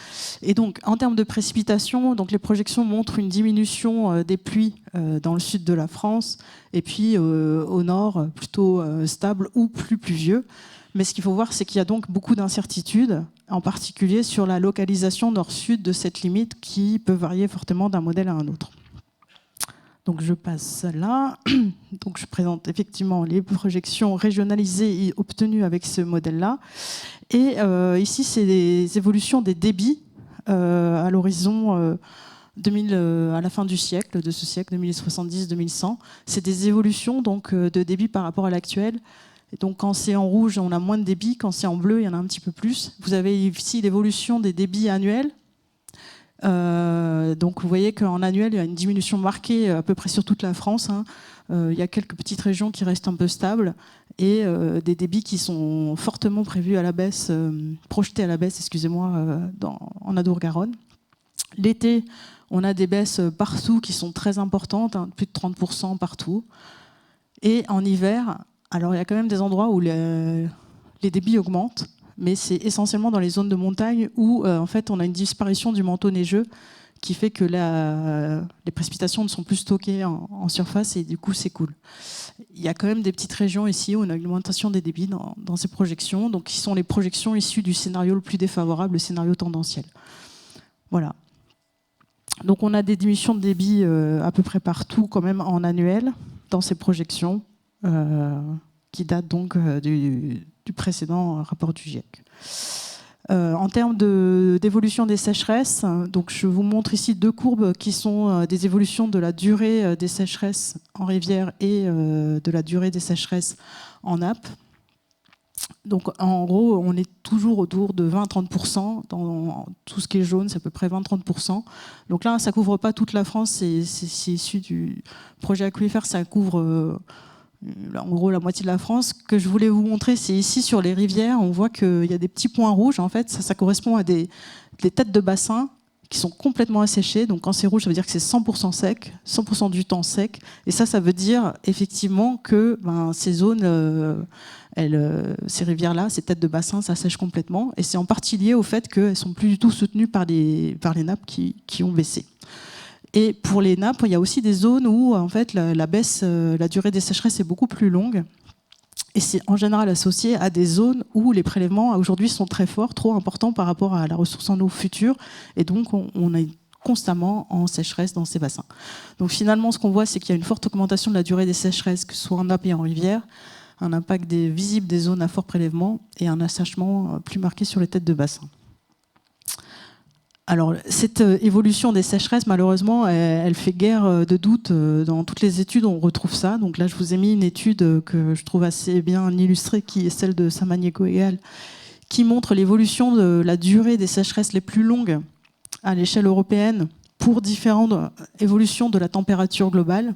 Et donc, en termes de précipitations, donc les projections montrent une diminution des pluies dans le sud de la France, et puis au nord, plutôt stable ou plus pluvieux. Mais ce qu'il faut voir, c'est qu'il y a donc beaucoup d'incertitudes, en particulier sur la localisation nord-sud de cette limite qui peut varier fortement d'un modèle à un autre. Donc je passe là. Donc je présente effectivement les projections régionalisées et obtenues avec ce modèle-là. Et ici, c'est les évolutions des débits à l'horizon 2000, à la fin du siècle, de ce siècle, 2070-2100. C'est des évolutions donc, de débit par rapport à l'actuel. Et donc quand c'est en rouge, on a moins de débit. Quand c'est en bleu, il y en a un petit peu plus. Vous avez ici l'évolution des débits annuels. Donc vous voyez qu'en annuel, il y a une diminution marquée à peu près sur toute la France. Il y a quelques petites régions qui restent un peu stables et des débits qui sont fortement prévus à la baisse, projetés à la baisse, excusez-moi, en Adour-Garonne. L'été, on a des baisses partout qui sont très importantes, plus de 30% partout. Et en hiver, alors il y a quand même des endroits où les débits augmentent, mais c'est essentiellement dans les zones de montagne où en fait, on a une disparition du manteau neigeux qui fait que les précipitations ne sont plus stockées en surface et du coup s'écoulent. Il y a quand même des petites régions ici où on a une augmentation des débits dans ces projections, donc qui sont les projections issues du scénario le plus défavorable, le scénario tendanciel. Voilà. Donc on a des diminutions de débit à peu près partout quand même en annuel dans ces projections qui datent donc du précédent rapport du GIEC. En termes d'évolution des sécheresses, donc je vous montre ici deux courbes qui sont des évolutions de la durée des sécheresses en rivière et de la durée des sécheresses en nappe. Donc en gros, on est toujours autour de 20-30%. Dans tout ce qui est jaune, c'est à peu près 20-30%. Donc là, ça ne couvre pas toute la France, c'est issu du projet aquifère, ça couvre en gros la moitié de la France. Ce que je voulais vous montrer, c'est ici sur les rivières, on voit qu'il y a des petits points rouges. En fait, ça correspond à des têtes de bassin qui sont complètement asséchées. Donc quand c'est rouge, ça veut dire que c'est 100% sec, 100% du temps sec. Et ça veut dire effectivement que ces zones, ces rivières-là, ces têtes de bassin, ça sèche complètement. Et c'est en partie lié au fait qu'elles ne sont plus du tout soutenues par les nappes qui ont baissé. Et pour les nappes, il y a aussi des zones où en fait, la durée des sécheresses est beaucoup plus longue. Et c'est en général associé à des zones où les prélèvements aujourd'hui sont très forts, trop importants par rapport à la ressource en eau future. Et donc on est constamment en sécheresse dans ces bassins. Donc finalement, ce qu'on voit, c'est qu'il y a une forte augmentation de la durée des sécheresses, que ce soit en nappe et en rivière, un impact visible des zones à fort prélèvement et un assèchement plus marqué sur les têtes de bassin. Alors, cette évolution des sécheresses, malheureusement, elle fait guère de doute. Dans toutes les études, on retrouve ça. Donc là, je vous ai mis une étude que je trouve assez bien illustrée, qui est celle de Samaniego et al., qui montre l'évolution de la durée des sécheresses les plus longues à l'échelle européenne pour différentes évolutions de la température globale.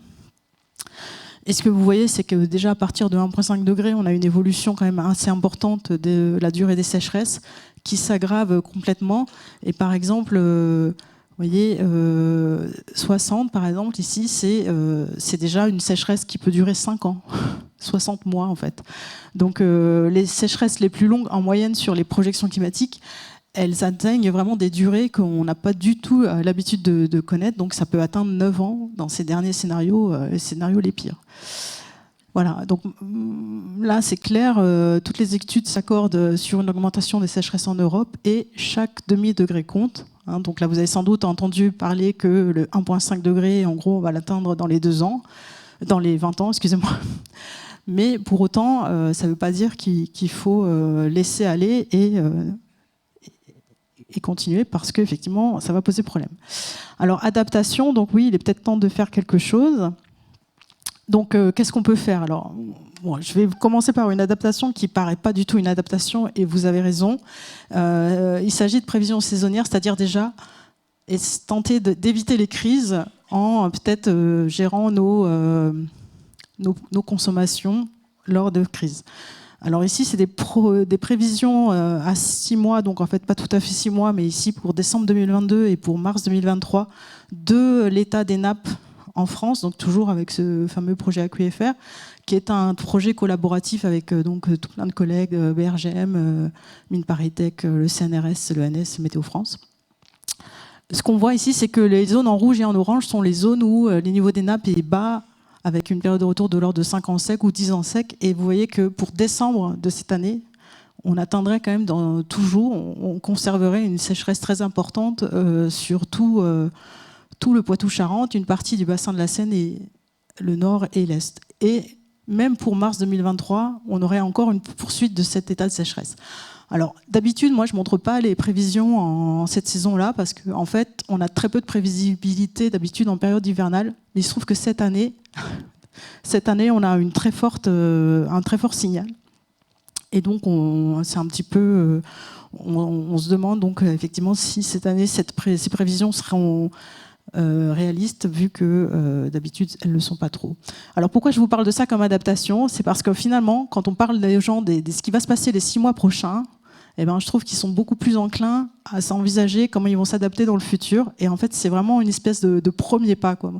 Et ce que vous voyez, c'est que déjà à partir de 1,5 degré, on a une évolution quand même assez importante de la durée des sécheresses qui s'aggrave complètement. Et par exemple, vous voyez, 60 par exemple, ici, c'est déjà une sécheresse qui peut durer 5 ans, 60 mois en fait. Donc les sécheresses les plus longues en moyenne sur les projections climatiques, elles atteignent vraiment des durées qu'on n'a pas du tout l'habitude de connaître. Donc ça peut atteindre 9 ans dans ces derniers scénarios, les scénarios les pires. Voilà, donc là c'est clair, toutes les études s'accordent sur une augmentation des sécheresses en Europe et chaque demi-degré compte. Donc là vous avez sans doute entendu parler que le 1,5 degré, en gros, on va l'atteindre dans les 2 ans, dans les 20 ans, excusez-moi. Mais pour autant, ça ne veut pas dire qu'il faut laisser aller et continuer parce qu'effectivement, ça va poser problème. Alors, adaptation, donc oui, il est peut-être temps de faire quelque chose. Donc, qu'est-ce qu'on peut faire? Alors, bon, je vais commencer par une adaptation qui ne paraît pas du tout une adaptation, et vous avez raison. Il s'agit de prévision saisonnière, c'est-à-dire déjà tenter d'éviter les crises en peut-être gérant nos consommations lors de crises. Alors ici, c'est des prévisions à 6 mois, donc en fait pas tout à fait 6 mois, mais ici pour décembre 2022 et pour mars 2023, de l'état des nappes en France, donc toujours avec ce fameux projet AQFR, qui est un projet collaboratif avec donc tout plein de collègues, BRGM, Mines ParisTech, le CNRS, l'ENS, Météo France. Ce qu'on voit ici, c'est que les zones en rouge et en orange sont les zones où les niveaux des nappes est bas, avec une période de retour de l'ordre de 5 ans sec ou 10 ans sec. Et vous voyez que pour décembre de cette année, on atteindrait quand même on conserverait une sécheresse très importante sur tout le Poitou-Charentes, une partie du bassin de la Seine et le nord et l'est. Et même pour mars 2023, on aurait encore une poursuite de cet état de sécheresse. Alors, d'habitude, moi, je ne montre pas les prévisions en cette saison-là parce qu'en fait, on a très peu de prévisibilité d'habitude en période hivernale. Mais il se trouve que cette année, on a un très fort signal. Et donc, c'est un petit peu... on se demande donc effectivement si cette année, ces prévisions seront réalistes, vu que d'habitude, elles ne le sont pas trop. Alors, pourquoi je vous parle de ça comme adaptation? C'est parce que finalement, quand on parle des gens de ce qui va se passer les 6 mois prochains, eh ben, je trouve qu'ils sont beaucoup plus enclins à s'envisager comment ils vont s'adapter dans le futur. Et en fait, c'est vraiment une espèce de premier pas, quoi.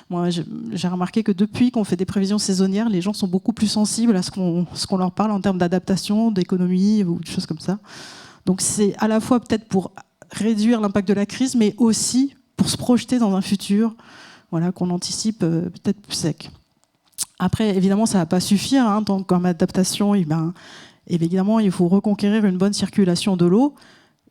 Moi, j'ai remarqué que depuis qu'on fait des prévisions saisonnières, les gens sont beaucoup plus sensibles à ce qu'on leur parle en termes d'adaptation, d'économie ou de choses comme ça. Donc c'est à la fois peut-être pour réduire l'impact de la crise, mais aussi pour se projeter dans un futur, voilà, qu'on anticipe peut-être plus sec. Après, évidemment, ça ne va pas suffire, hein, tant qu'en adaptation, évidemment, il faut reconquérir une bonne circulation de l'eau.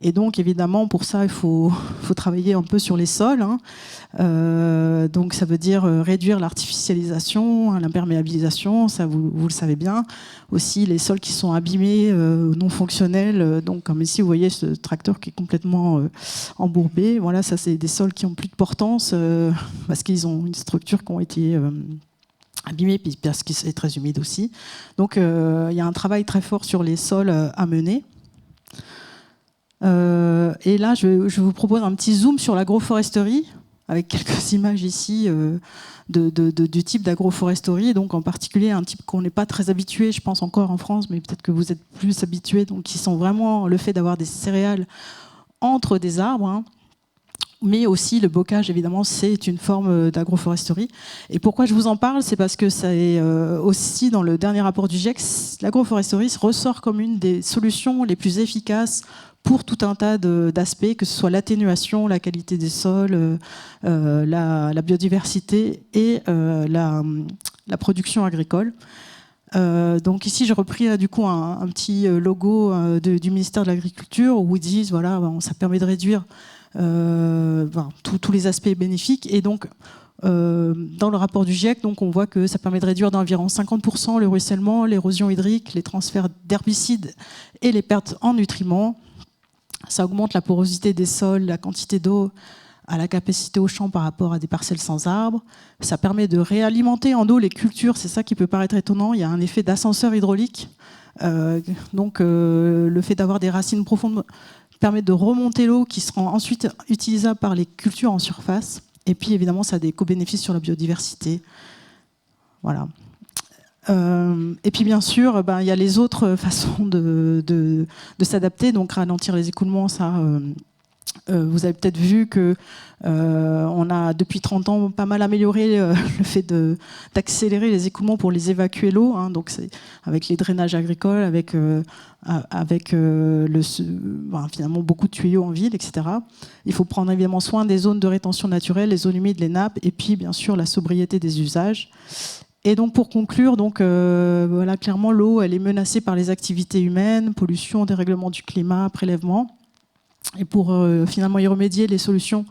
Et donc, évidemment, pour ça, il faut travailler un peu sur les sols. Hein. Donc, ça veut dire réduire l'artificialisation, l'imperméabilisation, ça, vous le savez bien. Aussi, les sols qui sont abîmés, non fonctionnels. Donc, comme ici, vous voyez ce tracteur qui est complètement embourbé. Voilà, ça, c'est des sols qui n'ont plus de portance parce qu'ils ont une structure qui ont été... abîmé, parce que c'est très humide aussi. Donc il y a un travail très fort sur les sols à mener. Et là, je vous propose un petit zoom sur l'agroforesterie, avec quelques images ici du type d'agroforesterie, donc en particulier un type qu'on n'est pas très habitué, je pense encore en France, mais peut-être que vous êtes plus habitués, donc qui sont vraiment le fait d'avoir des céréales entre des arbres, hein. Mais aussi le bocage, évidemment, c'est une forme d'agroforesterie. Et pourquoi je vous en parle, c'est parce que ça est aussi dans le dernier rapport du GIEC, l'agroforesterie ressort comme une des solutions les plus efficaces pour tout un tas d'aspects, que ce soit l'atténuation, la qualité des sols, la biodiversité et la production agricole. Donc ici, j'ai repris du coup un petit logo du ministère de l'Agriculture où ils disent voilà, ça permet de réduire tous les aspects bénéfiques. Et donc, dans le rapport du GIEC, donc, on voit que ça permet de réduire d'environ 50% le ruissellement, l'érosion hydrique, les transferts d'herbicides et les pertes en nutriments. Ça augmente la porosité des sols, la quantité d'eau à la capacité au champ par rapport à des parcelles sans arbres. Ça permet de réalimenter en eau les cultures, c'est ça qui peut paraître étonnant. Il y a un effet d'ascenseur hydraulique. Donc le fait d'avoir des racines profondes permet de remonter l'eau qui sera ensuite utilisable par les cultures en surface. Et puis évidemment, ça a des co-bénéfices sur la biodiversité. Voilà. Et puis bien sûr, il y a les autres façons de s'adapter, donc ralentir les écoulements, ça... vous avez peut-être vu qu'on a depuis 30 ans pas mal amélioré le fait d'accélérer les écoulements pour les évacuer l'eau, hein, donc c'est avec les drainages agricoles, avec finalement beaucoup de tuyaux en ville, etc. Il faut prendre évidemment soin des zones de rétention naturelle, les zones humides, les nappes, et puis bien sûr la sobriété des usages. Et donc pour conclure, voilà, clairement l'eau elle est menacée par les activités humaines, pollution, dérèglement du climat, prélèvement. Et pour finalement y remédier, les solutions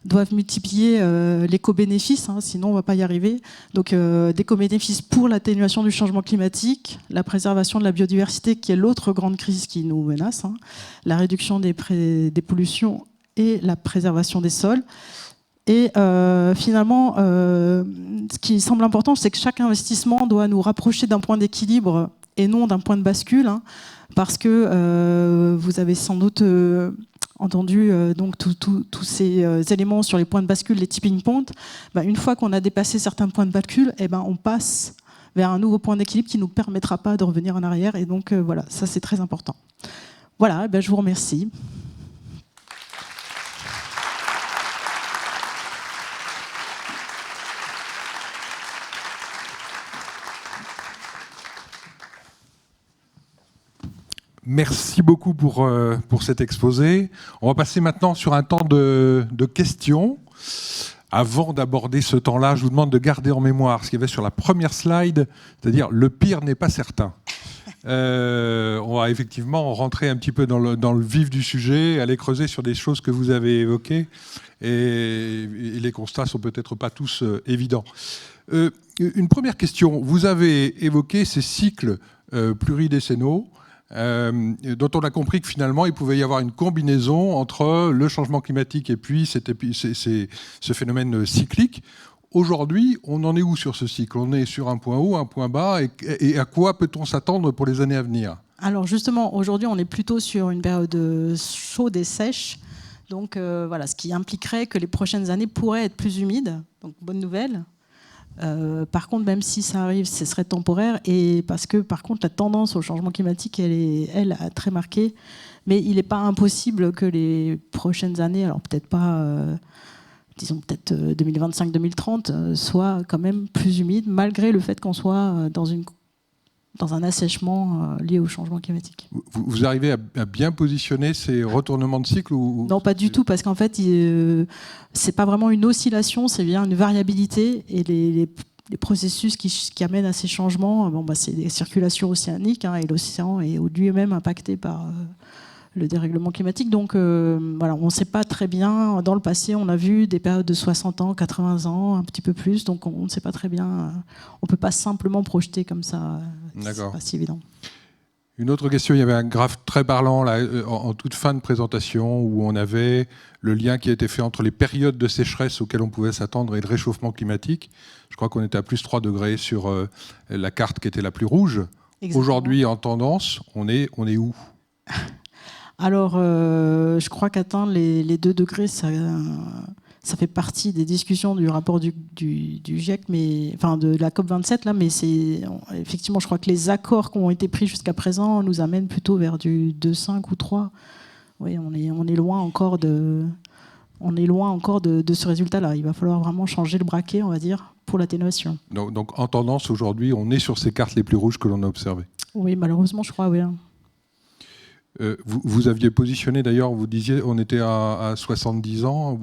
doivent multiplier les co-bénéfices, hein, sinon on ne va pas y arriver. Donc des co-bénéfices pour l'atténuation du changement climatique, la préservation de la biodiversité, qui est l'autre grande crise qui nous menace, hein, la réduction des pollutions et la préservation des sols. Et finalement, ce qui semble important, c'est que chaque investissement doit nous rapprocher d'un point d'équilibre et non d'un point de bascule, hein, parce que vous avez sans doute entendu donc tous ces éléments sur les points de bascule, les tipping points. Une fois qu'on a dépassé certains points de bascule, on passe vers un nouveau point d'équilibre qui ne nous permettra pas de revenir en arrière. Et donc, voilà, ça, c'est très important. Voilà, je vous remercie. Merci beaucoup pour cet exposé. On va passer maintenant sur un temps de questions. Avant d'aborder ce temps-là, je vous demande de garder en mémoire ce qu'il y avait sur la première slide, c'est-à-dire le pire n'est pas certain. On va effectivement rentrer un petit peu dans le vif du sujet, aller creuser sur des choses que vous avez évoquées, et les constats sont peut-être pas tous évidents. Une première question, vous avez évoqué ces cycles pluridécennaux, dont on a compris que finalement il pouvait y avoir une combinaison entre le changement climatique et puis ce phénomène cyclique. Aujourd'hui, on en est où sur ce cycle? On est sur un point haut, un point bas, et à quoi peut-on s'attendre pour les années à venir? Alors justement, aujourd'hui, on est plutôt sur une période chaude et sèche, donc voilà, ce qui impliquerait que les prochaines années pourraient être plus humides, donc bonne nouvelle. Par contre, même si ça arrive, ce serait temporaire, et parce que par contre la tendance au changement climatique, elle est très marquée, mais il n'est pas impossible que les prochaines années, alors peut-être pas, disons peut-être 2025-2030, soient quand même plus humides, malgré le fait qu'on soit dans un assèchement lié au changement climatique. Vous arrivez à bien positionner ces retournements de cycle ou... Non, pas du tout, parce qu'en fait, c'est pas vraiment une oscillation, c'est bien une variabilité, et les processus qui amènent à ces changements, c'est des circulations océaniques, et l'océan est lui-même impacté par le dérèglement climatique. Donc voilà, on ne sait pas très bien. Dans le passé, on a vu des périodes de 60 ans, 80 ans, un petit peu plus, donc on ne sait pas très bien. On ne peut pas simplement projeter comme ça. C'est pas si évident. Une autre question, il y avait un graphe très parlant là, en toute fin de présentation où on avait le lien qui a été fait entre les périodes de sécheresse auxquelles on pouvait s'attendre et le réchauffement climatique. Je crois qu'on était à plus 3 degrés sur la carte qui était la plus rouge. Aujourd'hui, en tendance, on est où? Alors, je crois qu'atteindre les 2 degrés, ça fait partie des discussions du rapport du GIEC, enfin de la COP27, là, mais effectivement, je crois que les accords qui ont été pris jusqu'à présent nous amènent plutôt vers du 2,5 ou 3. Oui, on est loin encore de ce résultat-là. Il va falloir vraiment changer le braquet, on va dire, pour l'atténuation. Donc en tendance, aujourd'hui, on est sur ces cartes les plus rouges que l'on a observées. Oui, malheureusement, je crois, oui. Vous aviez positionné, d'ailleurs, vous disiez, on était à 70 ans,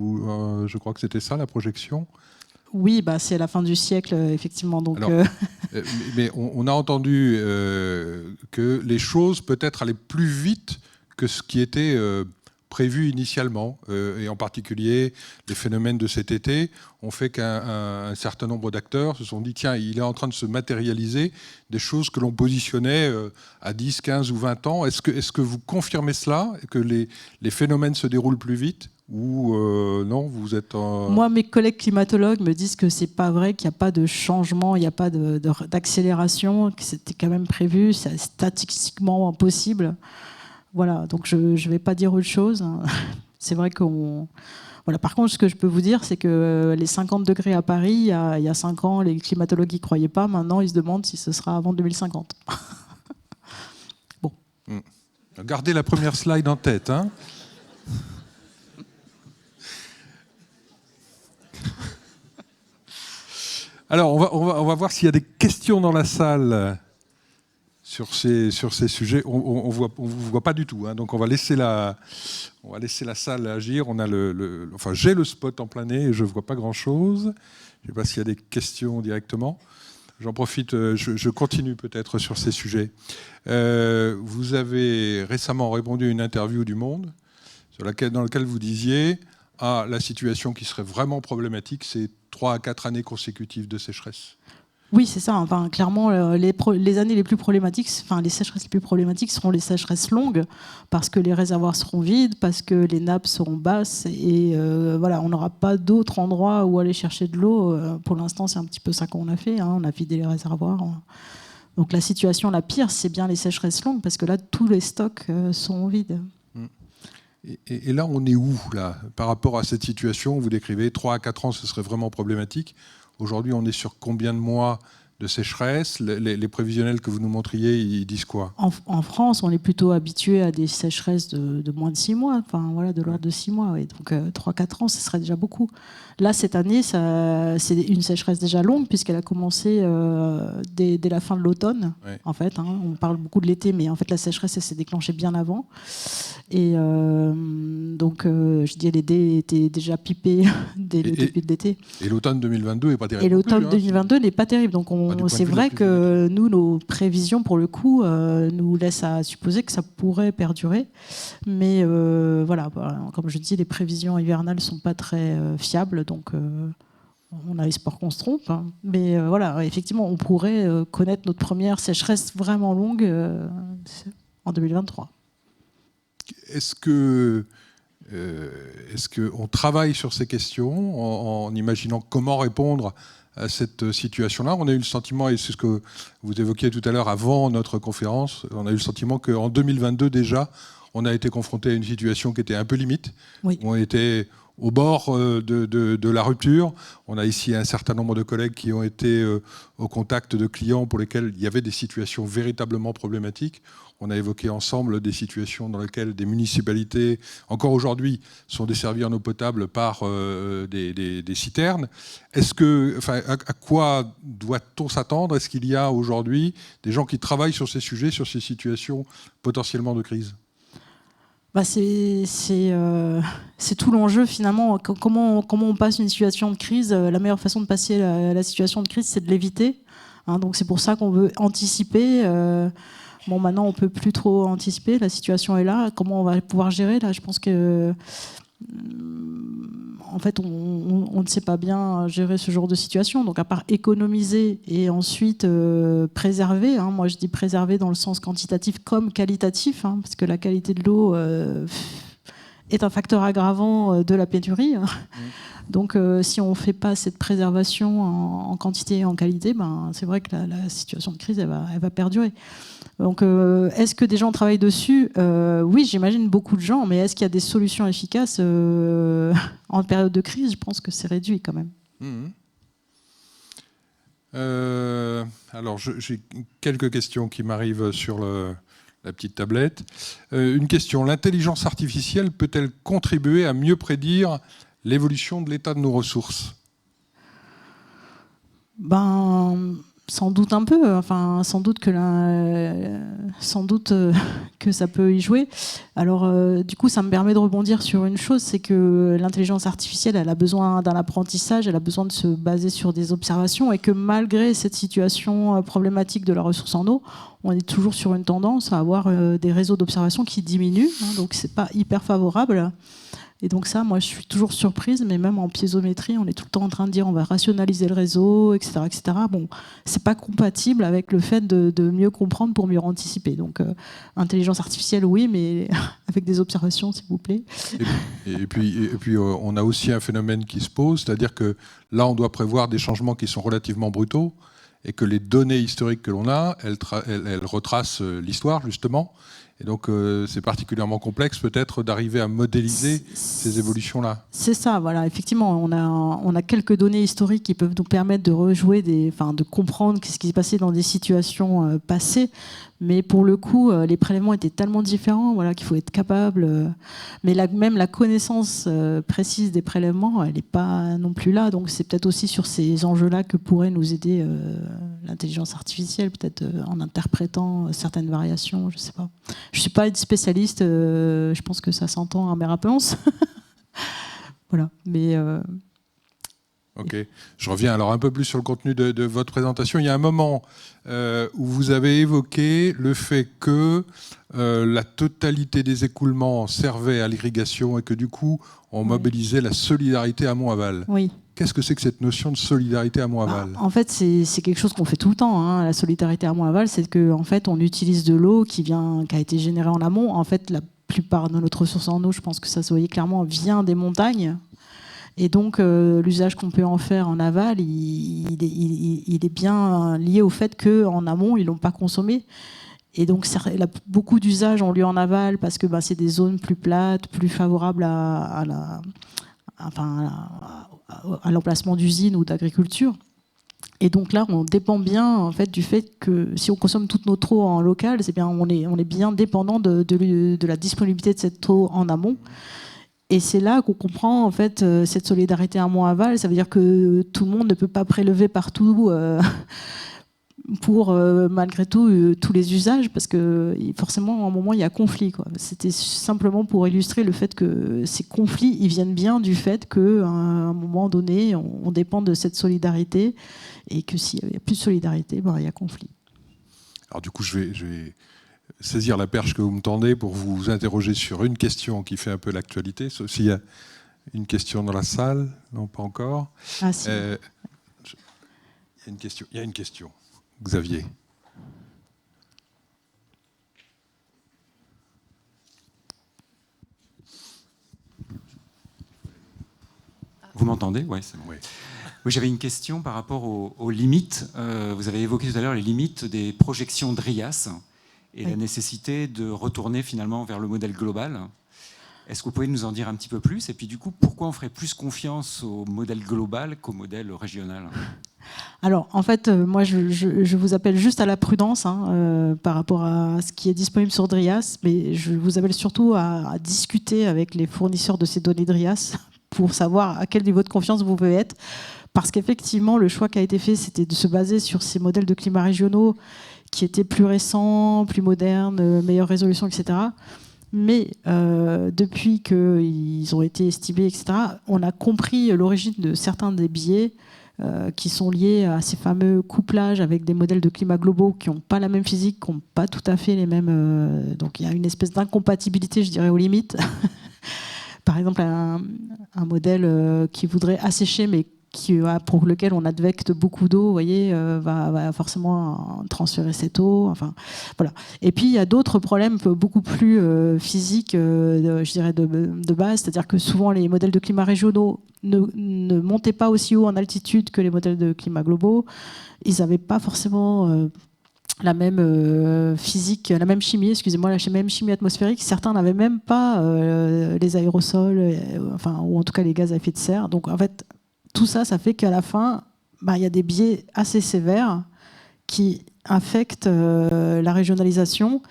je crois que c'était ça la projection. Oui, c'est à la fin du siècle, effectivement. Donc, alors, mais on a entendu que les choses peut-être allaient plus vite que ce qui était prévu initialement, et en particulier les phénomènes de cet été ont fait qu'un certain nombre d'acteurs se sont dit tiens, il est en train de se matérialiser des choses que l'on positionnait à 10, 15 ou 20 ans. Est-ce que vous confirmez cela, que les phénomènes se déroulent plus vite ou non, vous êtes... Moi, mes collègues climatologues me disent que c'est pas vrai, qu'il n'y a pas de changement, il n'y a pas d'accélération, que c'était quand même prévu, c'est statistiquement impossible. Voilà, donc je ne vais pas dire autre chose. C'est vrai qu'on... Voilà. Par contre, ce que je peux vous dire, c'est que les 50 degrés à Paris, il y a 5 ans, les climatologues n'y croyaient pas. Maintenant, ils se demandent si ce sera avant 2050. Bon. Gardez la première slide en tête. Hein. Alors, on va voir s'il y a des questions dans la salle sur ces sujets. On vous voit pas du tout, hein, donc on va laisser la salle agir. On a enfin, j'ai le spot en plein nez et je vois pas grand-chose. Je sais pas s'il y a des questions directement. J'en profite, je continue peut-être sur ces sujets. Vous avez récemment répondu à une interview du Monde dans laquelle vous disiez la situation qui serait vraiment problématique, c'est 3 à 4 années consécutives de sécheresse. Oui, c'est ça. Enfin, clairement, les années les plus problématiques, enfin les sécheresses les plus problématiques seront les sécheresses longues, parce que les réservoirs seront vides, parce que les nappes seront basses, et voilà, on n'aura pas d'autre endroit où aller chercher de l'eau. Pour l'instant, c'est un petit peu ça qu'on a fait. On a vidé les réservoirs. Donc la situation la pire, c'est bien les sécheresses longues, parce que là, tous les stocks sont vides. Et là, on est où là, par rapport à cette situation? Vous décrivez 3 à 4 ans, ce serait vraiment problématique. Aujourd'hui, on est sur combien de mois de sécheresse. Les prévisionnels que vous nous montriez, ils disent quoi? En France, on est plutôt habitué à des sécheresses de moins de 6 mois, enfin voilà, de l'ordre de 6 mois. Ouais. Donc 3-4 ans, ce serait déjà beaucoup. Là, cette année, c'est une sécheresse déjà longue, puisqu'elle a commencé dès la fin de l'automne. Ouais. En fait, hein, on parle beaucoup de l'été, mais en fait, la sécheresse, elle s'est déclenchée bien avant. Et donc, je dis, les dés étaient déjà pipés dès le début de l'été. Et l'automne 2022 n'est pas terrible. Et l'automne 2022 n'est pas terrible. Donc, c'est vrai que nous, nos prévisions, pour le coup, nous laissent à supposer que ça pourrait perdurer. Mais voilà, comme je dis, les prévisions hivernales ne sont pas très fiables. Donc, on a espoir qu'on se trompe. Hein. Mais voilà, effectivement, on pourrait connaître notre première sécheresse vraiment longue en 2023. Est-ce qu'on travaille sur ces questions en imaginant comment répondre à cette situation-là? On a eu le sentiment, et c'est ce que vous évoquiez tout à l'heure avant notre conférence, on a eu le sentiment qu'en 2022 déjà, on a été confronté à une situation qui était un peu limite. Oui. On était au bord de la rupture. On a ici un certain nombre de collègues qui ont été au contact de clients pour lesquels il y avait des situations véritablement problématiques. On a évoqué ensemble des situations dans lesquelles des municipalités, encore aujourd'hui, sont desservies en eau potable par des citernes. À quoi doit-on s'attendre? Est-ce qu'il y a aujourd'hui des gens qui travaillent sur ces sujets, sur ces situations potentiellement de crise? C'est tout l'enjeu finalement. Comment on passe une situation de crise? La meilleure façon de passer la situation de crise, c'est de l'éviter. Hein, donc c'est pour ça qu'on veut anticiper. Bon, maintenant, on ne peut plus trop anticiper. La situation est là. Comment on va pouvoir gérer? Là, je pense que, en fait, on ne sait pas bien gérer ce genre de situation. Donc, à part économiser et ensuite préserver, hein, moi je dis préserver dans le sens quantitatif comme qualitatif, hein, parce que la qualité de l'eau est un facteur aggravant de la pénurie. Hein. Donc, si on ne fait pas cette préservation en quantité et en qualité, c'est vrai que la situation de crise, elle va perdurer. Donc, est-ce que des gens travaillent dessus? Oui, j'imagine beaucoup de gens, mais est-ce qu'il y a des solutions efficaces en période de crise? Je pense que c'est réduit quand même. Alors, j'ai quelques questions qui m'arrivent sur la petite tablette. Une question, l'intelligence artificielle peut-elle contribuer à mieux prédire l'évolution de l'état de nos ressources? Sans doute un peu, enfin sans doute que ça peut y jouer. Alors du coup, ça me permet de rebondir sur une chose, c'est que l'intelligence artificielle, elle a besoin d'un apprentissage, elle a besoin de se baser sur des observations, et que malgré cette situation problématique de la ressource en eau, on est toujours sur une tendance à avoir des réseaux d'observation qui diminuent, hein, donc c'est pas hyper favorable. Et donc ça, moi, je suis toujours surprise, mais même en piézométrie, on est tout le temps en train de dire on va rationaliser le réseau, etc., etc. Bon, c'est pas compatible avec le fait de mieux comprendre pour mieux anticiper. Donc, intelligence artificielle, oui, mais avec des observations, s'il vous plaît. Et puis, on a aussi un phénomène qui se pose, c'est-à-dire que là, on doit prévoir des changements qui sont relativement brutaux, et que les données historiques que l'on a, elles retracent l'histoire, justement. Et donc, c'est particulièrement complexe, peut-être, d'arriver à modéliser ces évolutions-là. C'est ça, voilà. Effectivement, on a quelques données historiques qui peuvent nous permettre de rejouer, de comprendre ce qui s'est passé dans des situations passées. Mais pour le coup, les prélèvements étaient tellement différents, voilà, qu'il faut être capable. Mais même la connaissance précise des prélèvements, elle n'est pas non plus là. Donc, c'est peut-être aussi sur ces enjeux-là que pourrait nous aider l'intelligence artificielle, peut-être en interprétant certaines variations, je ne sais pas. Je ne suis pas une spécialiste, je pense que ça s'entend à mes réponses. Voilà, mais... Ok, je reviens alors un peu plus sur le contenu de votre présentation. Il y a un moment où vous avez évoqué le fait que la totalité des écoulements servait à l'irrigation et que du coup, on mobilisait la solidarité amont-aval. Oui. Qu'est-ce que c'est que cette notion de solidarité amont-aval? En fait, c'est quelque chose qu'on fait tout le temps. Hein. La solidarité amont-aval, c'est qu'en fait, on utilise de l'eau qui a été générée en amont. En fait, la plupart de notre ressource en eau, je pense que ça se voyait clairement, vient des montagnes. Et donc, l'usage qu'on peut en faire en aval, il est bien lié au fait qu'en amont, ils ne l'ont pas consommé. Et donc, beaucoup d'usages ont lieu en aval parce que c'est des zones plus plates, plus favorables à l'emplacement d'usines ou d'agriculture. Et donc là, on dépend bien en fait, du fait que si on consomme toute notre eau en local, c'est bien, on est bien dépendant de la disponibilité de cette eau en amont. Et c'est là qu'on comprend en fait cette solidarité amont-aval. Ça veut dire que tout le monde ne peut pas prélever partout pour malgré tout tous les usages, parce que forcément à un moment il y a conflit, quoi. C'était simplement pour illustrer le fait que ces conflits ils viennent bien du fait qu'à un moment donné on dépend de cette solidarité, et que s'il n'y a plus de solidarité, ben, il y a conflit. Alors du coup je vais saisir la perche que vous me tendez pour vous interroger sur une question qui fait un peu l'actualité. S'il y a une question dans la salle, non pas encore. Ah si. Il y a une question. Xavier. Vous m'entendez? Ouais, c'est bon. Oui. Oui, j'avais une question par rapport aux limites. Vous avez évoqué tout à l'heure les limites des projections DRIAS et la nécessité de retourner finalement vers le modèle global. Est-ce que vous pouvez nous en dire un petit peu plus? Et puis du coup, pourquoi on ferait plus confiance au modèle global qu'au modèle régional? Alors, en fait, moi, je vous appelle juste à la prudence par rapport à ce qui est disponible sur DRIAS, mais je vous appelle surtout à discuter avec les fournisseurs de ces données DRIAS pour savoir à quel niveau de confiance vous pouvez être. Parce qu'effectivement, le choix qui a été fait, c'était de se baser sur ces modèles de climat régionaux qui étaient plus récents, plus modernes, meilleure résolution, etc. Mais depuis qu'ils ont été estimés, etc., on a compris l'origine de certains des biais qui sont liés à ces fameux couplages avec des modèles de climat globaux qui n'ont pas la même physique, qui n'ont pas tout à fait les mêmes... donc il y a une espèce d'incompatibilité, je dirais, aux limites. Par exemple, un modèle qui voudrait assécher, mais pour lequel on advecte beaucoup d'eau, vous voyez, va forcément transférer cette eau. Enfin, voilà. Et puis, il y a d'autres problèmes beaucoup plus physiques, je dirais, de base. C'est-à-dire que souvent, les modèles de climat régionaux ne montaient pas aussi haut en altitude que les modèles de climat globaux. Ils n'avaient pas forcément... la même physique, la même chimie, excusez-moi, la même chimie atmosphérique. Certains n'avaient même pas les aérosols, enfin, ou en tout cas les gaz à effet de serre. Donc en fait, tout ça, ça fait qu'à la fin, il y a des biais assez sévères qui affectent la régionalisation.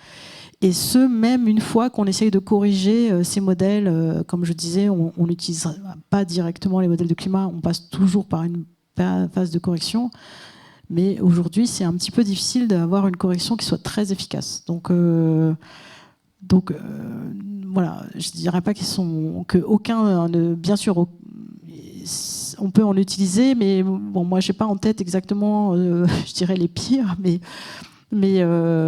Et ce, même une fois qu'on essaye de corriger ces modèles, comme je disais, on n'utilise pas directement les modèles de climat, on passe toujours par une phase de correction. Mais aujourd'hui, c'est un petit peu difficile d'avoir une correction qui soit très efficace. Donc voilà, je ne dirais pas qu'aucun, bien sûr, on peut en utiliser, mais bon, moi, je n'ai pas en tête exactement, je dirais, les pires, mais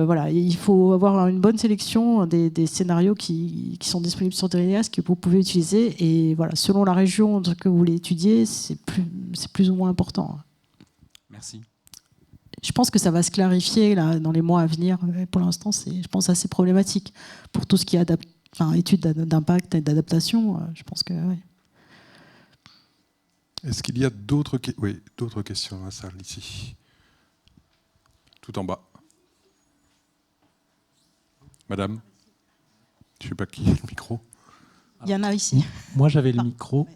voilà, il faut avoir une bonne sélection des scénarios qui sont disponibles sur DRIAS que vous pouvez utiliser. Et voilà, selon la région que vous voulez étudier, c'est plus ou moins important. Merci. Je pense que ça va se clarifier là, dans les mois à venir. Pour l'instant, c'est, je pense, assez problématique. Pour tout ce qui est études d'impact et d'adaptation, je pense que... Oui. Est-ce qu'il y a d'autres questions dans la salle, ici? Tout en bas. Madame? Je ne sais pas qui a le micro. Il y en a ici. Moi, j'avais le micro.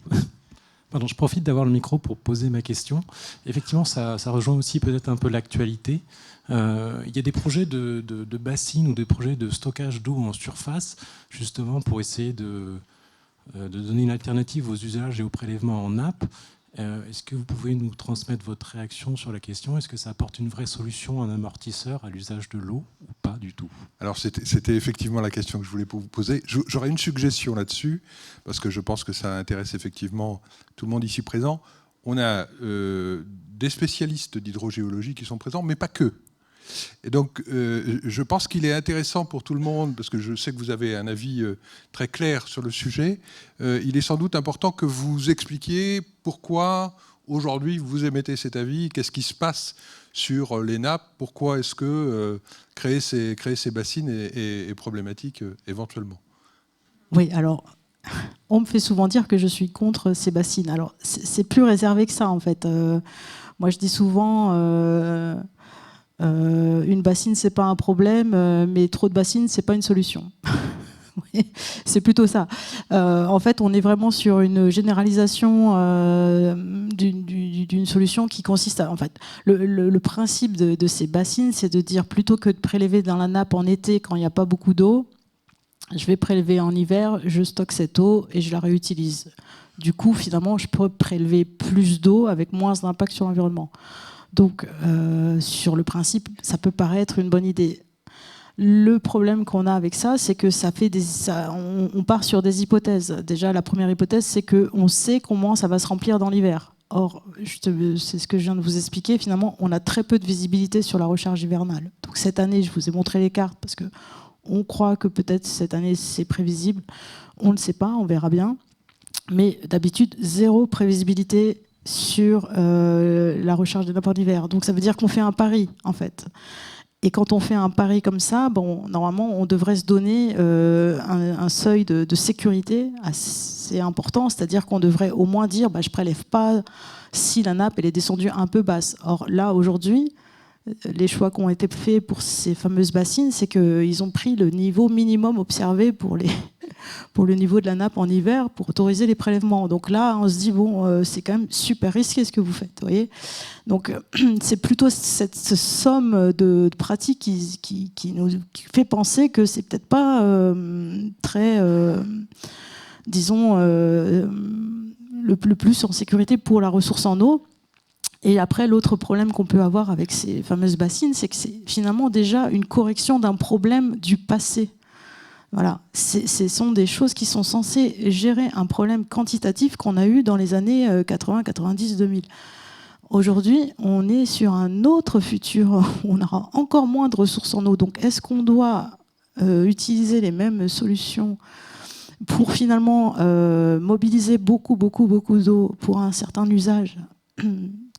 Pardon, je profite d'avoir le micro pour poser ma question. Effectivement, ça rejoint aussi peut-être un peu l'actualité. Il y a des projets de bassines ou des projets de stockage d'eau en surface, justement pour essayer de donner une alternative aux usages et aux prélèvements en nappe. Est-ce que vous pouvez nous transmettre votre réaction sur la question? Est-ce que ça apporte une vraie solution, un amortisseur à l'usage de l'eau ou pas du tout? Alors c'était effectivement la question que je voulais vous poser. J'aurais une suggestion là-dessus, parce que je pense que ça intéresse effectivement tout le monde ici présent. On a des spécialistes d'hydrogéologie qui sont présents, mais pas que. Et donc, je pense qu'il est intéressant pour tout le monde, parce que je sais que vous avez un avis très clair sur le sujet, il est sans doute important que vous expliquiez pourquoi, aujourd'hui, vous émettez cet avis, qu'est-ce qui se passe sur les nappes, pourquoi est-ce que créer ces bassines est problématique éventuellement. Oui, alors, on me fait souvent dire que je suis contre ces bassines. Alors, c'est plus réservé que ça, en fait. Moi, je dis souvent... une bassine, c'est pas un problème, mais trop de bassines, c'est pas une solution. C'est plutôt ça. En fait, on est vraiment sur une généralisation d'une solution qui consiste à... En fait, le principe de ces bassines, c'est de dire plutôt que de prélever dans la nappe en été quand il n'y a pas beaucoup d'eau, je vais prélever en hiver, je stocke cette eau et je la réutilise. Du coup, finalement, je peux prélever plus d'eau avec moins d'impact sur l'environnement. Donc, sur le principe, ça peut paraître une bonne idée. Le problème qu'on a avec ça, c'est que on part sur des hypothèses. Déjà, la première hypothèse, c'est qu'on sait comment ça va se remplir dans l'hiver. Or, c'est ce que je viens de vous expliquer, finalement, on a très peu de visibilité sur la recharge hivernale. Donc cette année, je vous ai montré les cartes parce qu'on croit que peut-être cette année, c'est prévisible. On ne sait pas, on verra bien. Mais d'habitude, zéro prévisibilité sur la recharge des nappes en hiver. Donc ça veut dire qu'on fait un pari, en fait. Et quand on fait un pari comme ça, bon, normalement, on devrait se donner un seuil de sécurité assez important, c'est-à-dire qu'on devrait au moins dire je ne prélève pas si la nappe elle est descendue un peu basse. Or là, aujourd'hui, les choix qui ont été faits pour ces fameuses bassines, c'est qu'ils ont pris le niveau minimum observé pour le niveau de la nappe en hiver pour autoriser les prélèvements. Donc là, on se dit, c'est quand même super risqué ce que vous faites. Vous voyez, donc c'est plutôt cette somme de pratiques qui nous fait penser que c'est peut-être pas très, disons, le plus en sécurité pour la ressource en eau. Et après, l'autre problème qu'on peut avoir avec ces fameuses bassines, c'est que c'est finalement déjà une correction d'un problème du passé. Voilà, ce sont des choses qui sont censées gérer un problème quantitatif qu'on a eu dans les années 80, 90, 2000. Aujourd'hui, on est sur un autre futur où on aura encore moins de ressources en eau. Donc, est-ce qu'on doit utiliser les mêmes solutions pour finalement mobiliser beaucoup d'eau pour un certain usage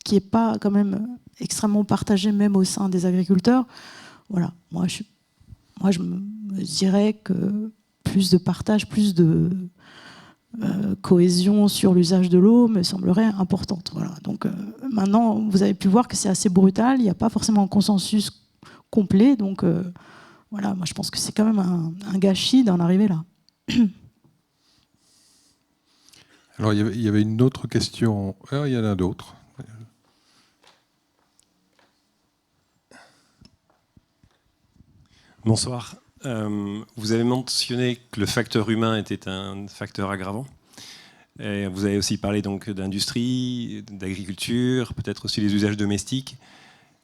qui n'est pas quand même extrêmement partagé même au sein des agriculteurs? Voilà, moi je me dirais que plus de partage, plus de cohésion sur l'usage de l'eau me semblerait importante. Voilà. Donc maintenant, vous avez pu voir que c'est assez brutal, il n'y a pas forcément un consensus complet, donc voilà, moi je pense que c'est quand même un gâchis d'en arriver là. Alors il y avait une autre question, il y en a d'autres. Bonsoir. Vous avez mentionné que le facteur humain était un facteur aggravant. Et vous avez aussi parlé donc d'industrie, d'agriculture, peut-être aussi les usages domestiques.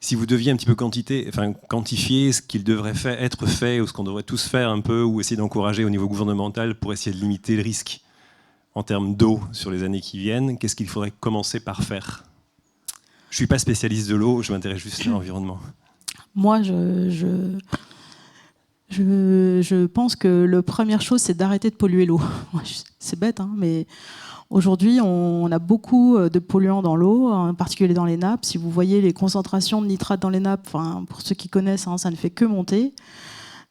Si vous deviez un petit peu quantifier ce qu'il devrait être fait ou ce qu'on devrait tous faire un peu ou essayer d'encourager au niveau gouvernemental pour essayer de limiter le risque en termes d'eau sur les années qui viennent, qu'est-ce qu'il faudrait commencer par faire? Je ne suis pas spécialiste de l'eau, je m'intéresse juste à l'environnement. Moi, je pense que la première chose, c'est d'arrêter de polluer l'eau. C'est bête, hein, mais aujourd'hui, on a beaucoup de polluants dans l'eau, en particulier dans les nappes. Si vous voyez les concentrations de nitrates dans les nappes, pour ceux qui connaissent, ça ne fait que monter.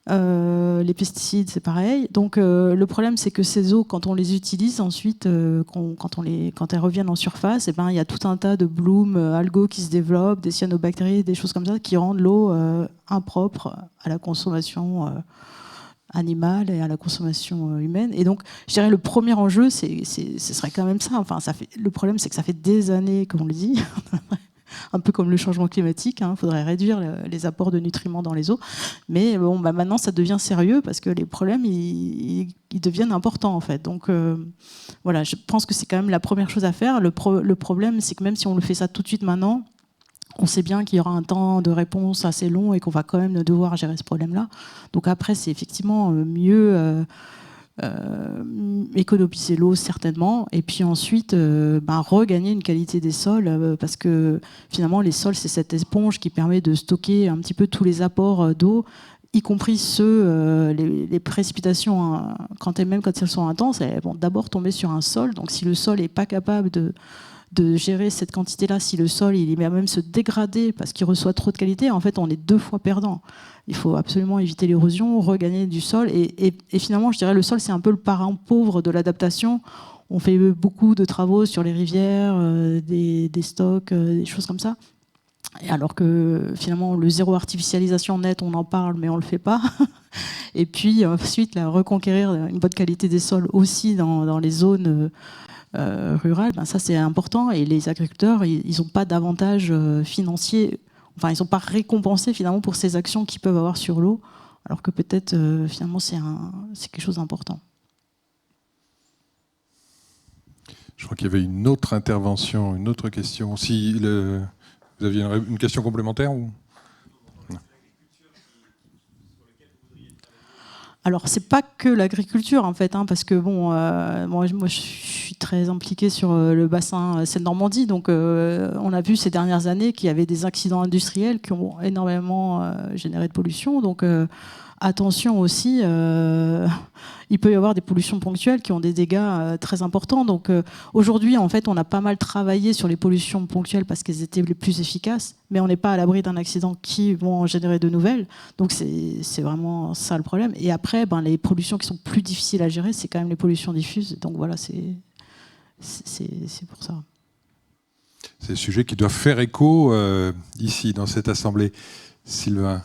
Les pesticides, c'est pareil. Donc le problème, c'est que ces eaux, quand on les utilise ensuite, quand elles reviennent en surface, il y a tout un tas de blooms algaux qui se développent, des cyanobactéries, des choses comme ça, qui rendent l'eau impropre à la consommation animale et à la consommation humaine. Et donc, je dirais le premier enjeu, ce serait quand même ça. Le problème, c'est que ça fait des années qu'on le dit. Un peu comme le changement climatique, il faudrait réduire les apports de nutriments dans les eaux. Mais maintenant, ça devient sérieux parce que les problèmes, ils deviennent importants en fait. Donc voilà, je pense que c'est quand même la première chose à faire. Le problème, c'est que même si on le fait ça tout de suite maintenant, on sait bien qu'il y aura un temps de réponse assez long et qu'on va quand même devoir gérer ce problème-là. Donc après, c'est effectivement mieux économiser l'eau certainement, et puis ensuite regagner une qualité des sols, parce que finalement les sols, c'est cette éponge qui permet de stocker un petit peu tous les apports d'eau, y compris les précipitations, quand elles sont intenses, elles vont d'abord tomber sur un sol. Donc si le sol n'est pas capable de gérer cette quantité-là, si le sol il va même se dégrader parce qu'il reçoit trop de qualité, en fait on est deux fois perdant. Il faut absolument éviter l'érosion, regagner du sol. Et finalement, je dirais, le sol, c'est un peu le parent pauvre de l'adaptation. On fait beaucoup de travaux sur les rivières, des stocks, des choses comme ça. Et alors que finalement, le zéro artificialisation net, on en parle, mais on ne le fait pas. Et puis ensuite, reconquérir une bonne qualité des sols aussi dans les zones rurales, ben ça c'est important. Et les agriculteurs, ils n'ont pas d'avantage financier, enfin ils ne sont pas récompensés finalement pour ces actions qu'ils peuvent avoir sur l'eau, alors que peut-être finalement c'est quelque chose d'important. Je crois qu'il y avait une autre intervention, une autre question. Si vous aviez une question complémentaire ou... Alors, c'est pas que l'agriculture, en fait, hein, parce que bon, moi, je suis très impliquée sur le bassin Seine-Normandie, donc on a vu ces dernières années qu'il y avait des accidents industriels qui ont énormément généré de pollution, donc attention aussi, il peut y avoir des pollutions ponctuelles qui ont des dégâts très importants. Donc aujourd'hui, en fait, on a pas mal travaillé sur les pollutions ponctuelles parce qu'elles étaient les plus efficaces, mais on n'est pas à l'abri d'un accident qui vont en générer de nouvelles. Donc c'est vraiment ça le problème. Et après, les pollutions qui sont plus difficiles à gérer, c'est quand même les pollutions diffuses. Donc voilà, c'est pour ça. C'est des sujets qui doivent faire écho ici, dans cette assemblée. Sylvain.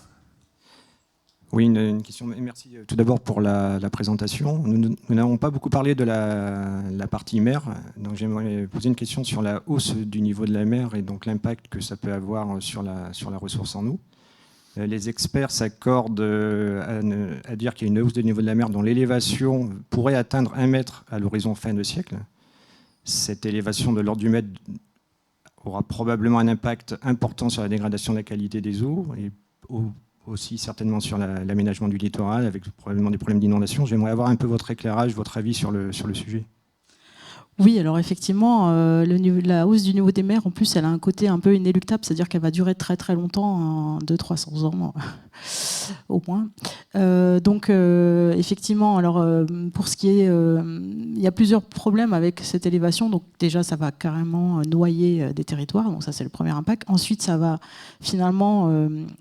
Oui, une question. Merci tout d'abord pour la présentation. Nous n'avons pas beaucoup parlé de la partie mer, donc j'aimerais poser une question sur la hausse du niveau de la mer et donc l'impact que ça peut avoir sur la ressource en eau. Les experts s'accordent à dire qu'il y a une hausse du niveau de la mer dont l'élévation pourrait atteindre 1 mètre à l'horizon fin de siècle. Cette élévation de l'ordre du mètre aura probablement un impact important sur la dégradation de la qualité des eaux et aussi certainement sur l'aménagement du littoral, avec probablement des problèmes d'inondation. J'aimerais avoir un peu votre éclairage, votre avis sur le sujet. Oui, alors effectivement, la hausse du niveau des mers, en plus, elle a un côté un peu inéluctable, c'est-à-dire qu'elle va durer très très longtemps, 200-300 ans au moins. Donc effectivement, alors pour ce qui est, il y a plusieurs problèmes avec cette élévation. Donc déjà, ça va carrément noyer des territoires, donc ça c'est le premier impact. Ensuite, ça va finalement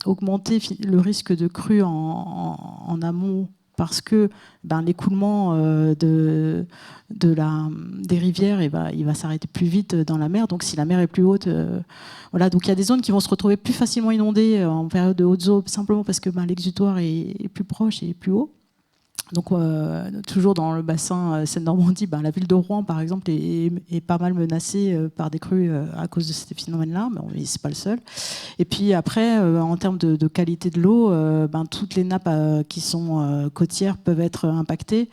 augmenter le risque de crue en amont, parce que l'écoulement des rivières, il va s'arrêter plus vite dans la mer. Donc si la mer est plus haute, voilà. Donc il y a des zones qui vont se retrouver plus facilement inondées en période de haute eau, simplement parce que l'exutoire est plus proche et plus haut. Donc toujours dans le bassin Seine-Normandie, la ville de Rouen par exemple est pas mal menacée par des crues à cause de ces phénomènes-là, mais c'est pas le seul. Et puis après, en termes de qualité de l'eau, toutes les nappes qui sont côtières peuvent être impactées.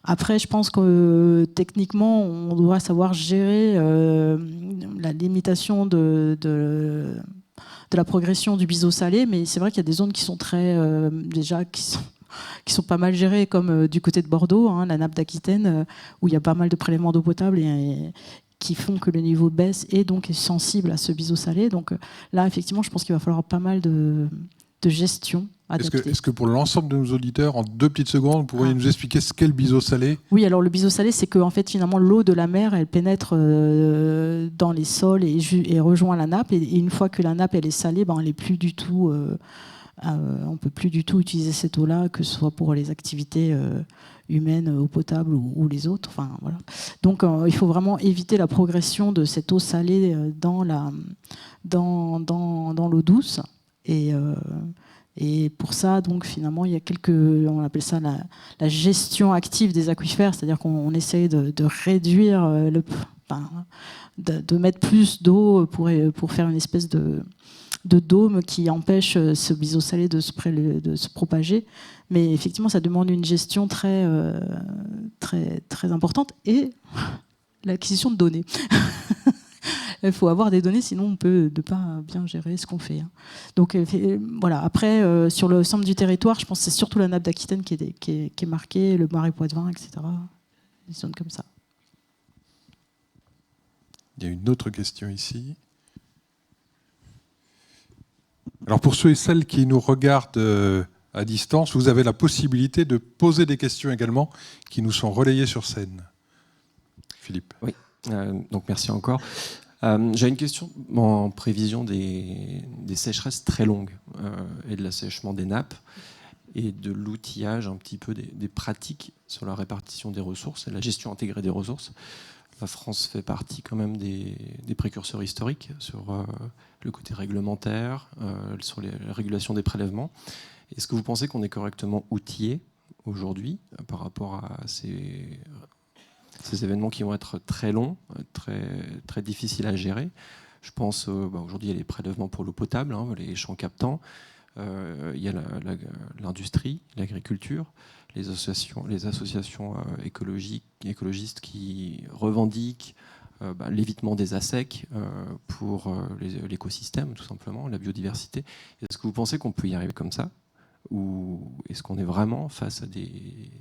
Après, je pense que techniquement, on doit savoir gérer la limitation de la progression du biseau salé, mais c'est vrai qu'il y a des zones qui sont qui sont pas mal gérées, comme du côté de Bordeaux, la nappe d'Aquitaine, où il y a pas mal de prélèvements d'eau potable et qui font que le niveau baisse et donc est sensible à ce biseau salé. Donc là, effectivement, je pense qu'il va falloir pas mal de gestion adaptée. Est-ce que pour l'ensemble de nos auditeurs, en 2 petites secondes, vous pourriez nous expliquer ce qu'est le biseau salé ? Oui, alors le biseau salé, c'est que en fait, finalement, l'eau de la mer, elle pénètre dans les sols et rejoint la nappe. Et une fois que la nappe elle est salée, elle est plus du tout... on ne peut plus du tout utiliser cette eau-là, que ce soit pour les activités humaines, eau potable ou les autres. Enfin, voilà. Donc il faut vraiment éviter la progression de cette eau salée dans l'eau douce. Et pour ça, donc, finalement, il y a on appelle ça la gestion active des aquifères, c'est-à-dire qu'on essaye de réduire, de mettre plus d'eau pour faire une espèce de dôme qui empêche ce biseau salé de se propager. Mais effectivement, ça demande une gestion très, très, très importante et l'acquisition de données. Il faut avoir des données, sinon on peut ne pas bien gérer ce qu'on fait. Donc voilà. Après, sur l'ensemble du territoire, je pense que c'est surtout la nappe d'Aquitaine qui est marquée, le Marais Poitevin, etc. Des zones comme ça. Il y a une autre question ici. Alors pour ceux et celles qui nous regardent à distance, vous avez la possibilité de poser des questions également qui nous sont relayées sur scène. Philippe. Oui, donc merci encore. J'ai une question en prévision des sécheresses très longues et de l'assèchement des nappes et de l'outillage un petit peu des pratiques sur la répartition des ressources et la gestion intégrée des ressources. la France fait partie quand même des précurseurs historiques sur le côté réglementaire, sur la régulation des prélèvements. Est-ce que vous pensez qu'on est correctement outillé aujourd'hui par rapport à ces événements qui vont être très longs, très difficiles à gérer? Je pense, aujourd'hui, il y a les prélèvements pour l'eau potable, les champs captants, il y a l'industrie, l'agriculture, les associations écologistes qui revendiquent l'évitement des ASEC pour l'écosystème, tout simplement, la biodiversité. Est-ce que vous pensez qu'on peut y arriver comme ça? Ou est-ce qu'on est vraiment face à des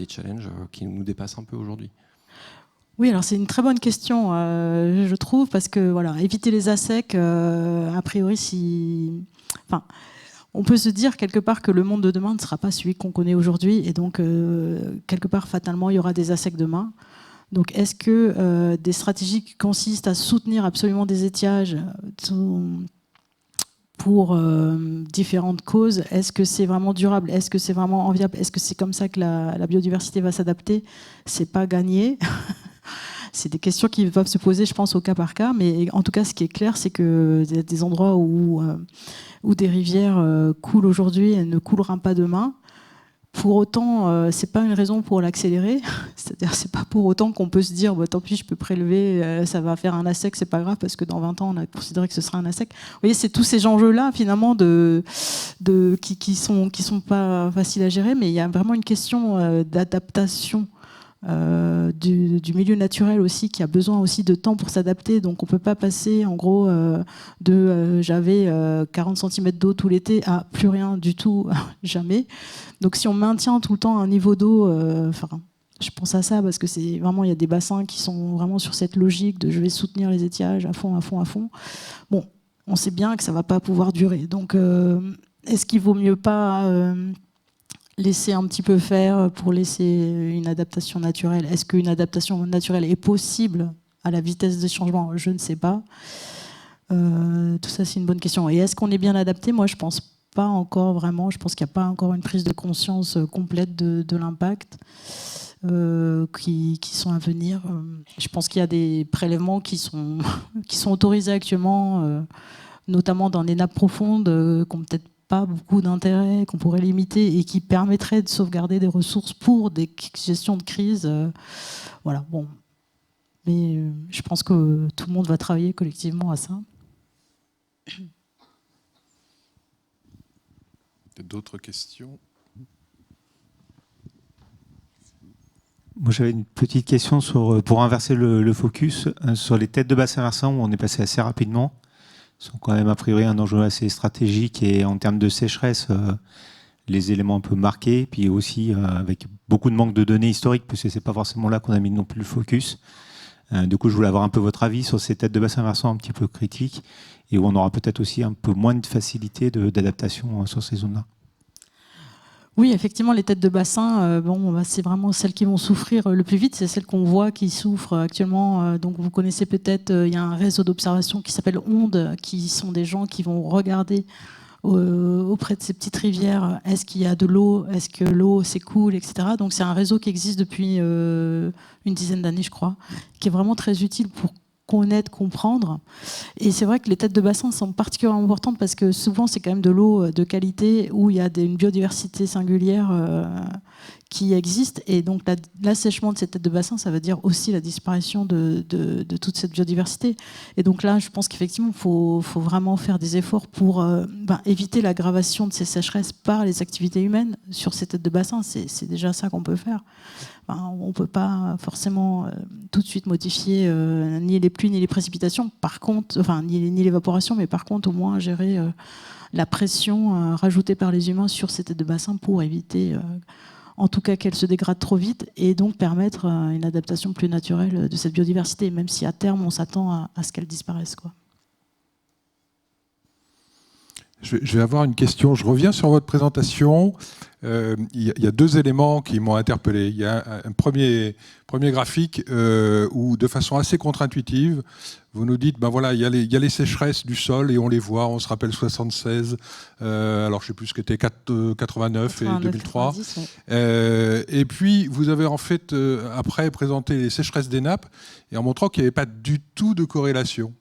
challenges qui nous dépassent un peu aujourd'hui? Oui, alors c'est une très bonne question, je trouve, parce que voilà, éviter les ASEC, a priori, on peut se dire quelque part que le monde de demain ne sera pas celui qu'on connaît aujourd'hui, et donc quelque part, fatalement, il y aura des ASEC demain. Donc est-ce que des stratégies qui consistent à soutenir absolument des étiages pour différentes causes, est-ce que c'est vraiment durable? Est-ce que c'est vraiment enviable? Est-ce que c'est comme ça que la biodiversité va s'adapter? C'est pas gagné. C'est des questions qui doivent se poser, je pense, au cas par cas. Mais en tout cas, ce qui est clair, c'est qu'il y a des endroits où des rivières coulent aujourd'hui et ne couleront pas demain. Pour autant, c'est pas une raison pour l'accélérer. C'est-à-dire, c'est pas pour autant qu'on peut se dire, tant pis, je peux prélever, ça va faire un ASEC, c'est pas grave, parce que dans 20 ans, on a considéré que ce sera un ASEC. Vous voyez, c'est tous ces enjeux-là, finalement, qui sont pas faciles à gérer, mais il y a vraiment une question d'adaptation du milieu naturel aussi, qui a besoin aussi de temps pour s'adapter. Donc on peut pas passer en gros j'avais 40 cm d'eau tout l'été à plus rien du tout jamais. Donc si on maintient tout le temps un niveau d'eau, je pense à ça parce que c'est vraiment, il y a des bassins qui sont vraiment sur cette logique de je vais soutenir les étiages à fond. Bon, on sait bien que ça va pas pouvoir durer. Donc est-ce qu'il vaut mieux pas laisser un petit peu faire pour laisser une adaptation naturelle? Est-ce qu'une adaptation naturelle est possible à la vitesse des changements? Je ne sais pas. Tout ça, c'est une bonne question. Et est-ce qu'on est bien adapté? Moi, je pense pas encore vraiment. Je pense qu'il n'y a pas encore une prise de conscience complète de l'impact qui sont à venir. Je pense qu'il y a des prélèvements qui sont autorisés actuellement, notamment dans les nappes profondes, qui n'ont peut-être pas beaucoup d'intérêt, qu'on pourrait limiter et qui permettrait de sauvegarder des ressources pour des gestions de crise. Voilà, bon. Mais je pense que tout le monde va travailler collectivement à ça. D'autres questions? Moi, j'avais une petite question pour inverser le focus sur les têtes de bassin versant où on est passé assez rapidement. Sont quand même a priori un enjeu assez stratégique et en termes de sécheresse, les éléments un peu marqués, puis aussi avec beaucoup de manque de données historiques, parce que c'est pas forcément là qu'on a mis non plus le focus. Du coup, je voulais avoir un peu votre avis sur ces têtes de bassin versant un petit peu critiques et où on aura peut-être aussi un peu moins de facilité d'adaptation sur ces zones-là. Oui, effectivement, les têtes de bassin, c'est vraiment celles qui vont souffrir le plus vite. C'est celles qu'on voit qui souffrent actuellement. Donc, vous connaissez peut-être, il y a un réseau d'observation qui s'appelle ONDE, qui sont des gens qui vont regarder auprès de ces petites rivières, est-ce qu'il y a de l'eau, est-ce que l'eau s'écoule, etc. Donc, c'est un réseau qui existe depuis une dizaine d'années, je crois, qui est vraiment très utile pour connaître, comprendre. Et c'est vrai que les têtes de bassin sont particulièrement importantes parce que souvent c'est quand même de l'eau de qualité où il y a une biodiversité singulière qui existe. Et donc l'assèchement de ces têtes de bassin, ça veut dire aussi la disparition de toute cette biodiversité. Et donc là, je pense qu'effectivement, il faut vraiment faire des efforts pour éviter l'aggravation de ces sécheresses par les activités humaines sur ces têtes de bassin. C'est déjà ça qu'on peut faire. On ne peut pas forcément tout de suite modifier ni les pluies ni les précipitations, par contre, ni l'évaporation, mais par contre au moins gérer la pression rajoutée par les humains sur ces têtes de bassin pour éviter en tout cas qu'elles se dégradent trop vite et donc permettre une adaptation plus naturelle de cette biodiversité, même si à terme on s'attend à ce qu'elle disparaisse, quoi. Je vais avoir une question. Je reviens sur votre présentation. Il y a deux éléments qui m'ont interpellé. Il y a un premier graphique où, de façon assez contre-intuitive, vous nous dites, ben voilà, il y a les sécheresses du sol et on les voit. On se rappelle 76, alors je ne sais plus ce qu'était 89 et 2003. 90, ouais. Et puis, vous avez en fait, après, présenté les sécheresses des nappes et en montrant qu'il n'y avait pas du tout de corrélation.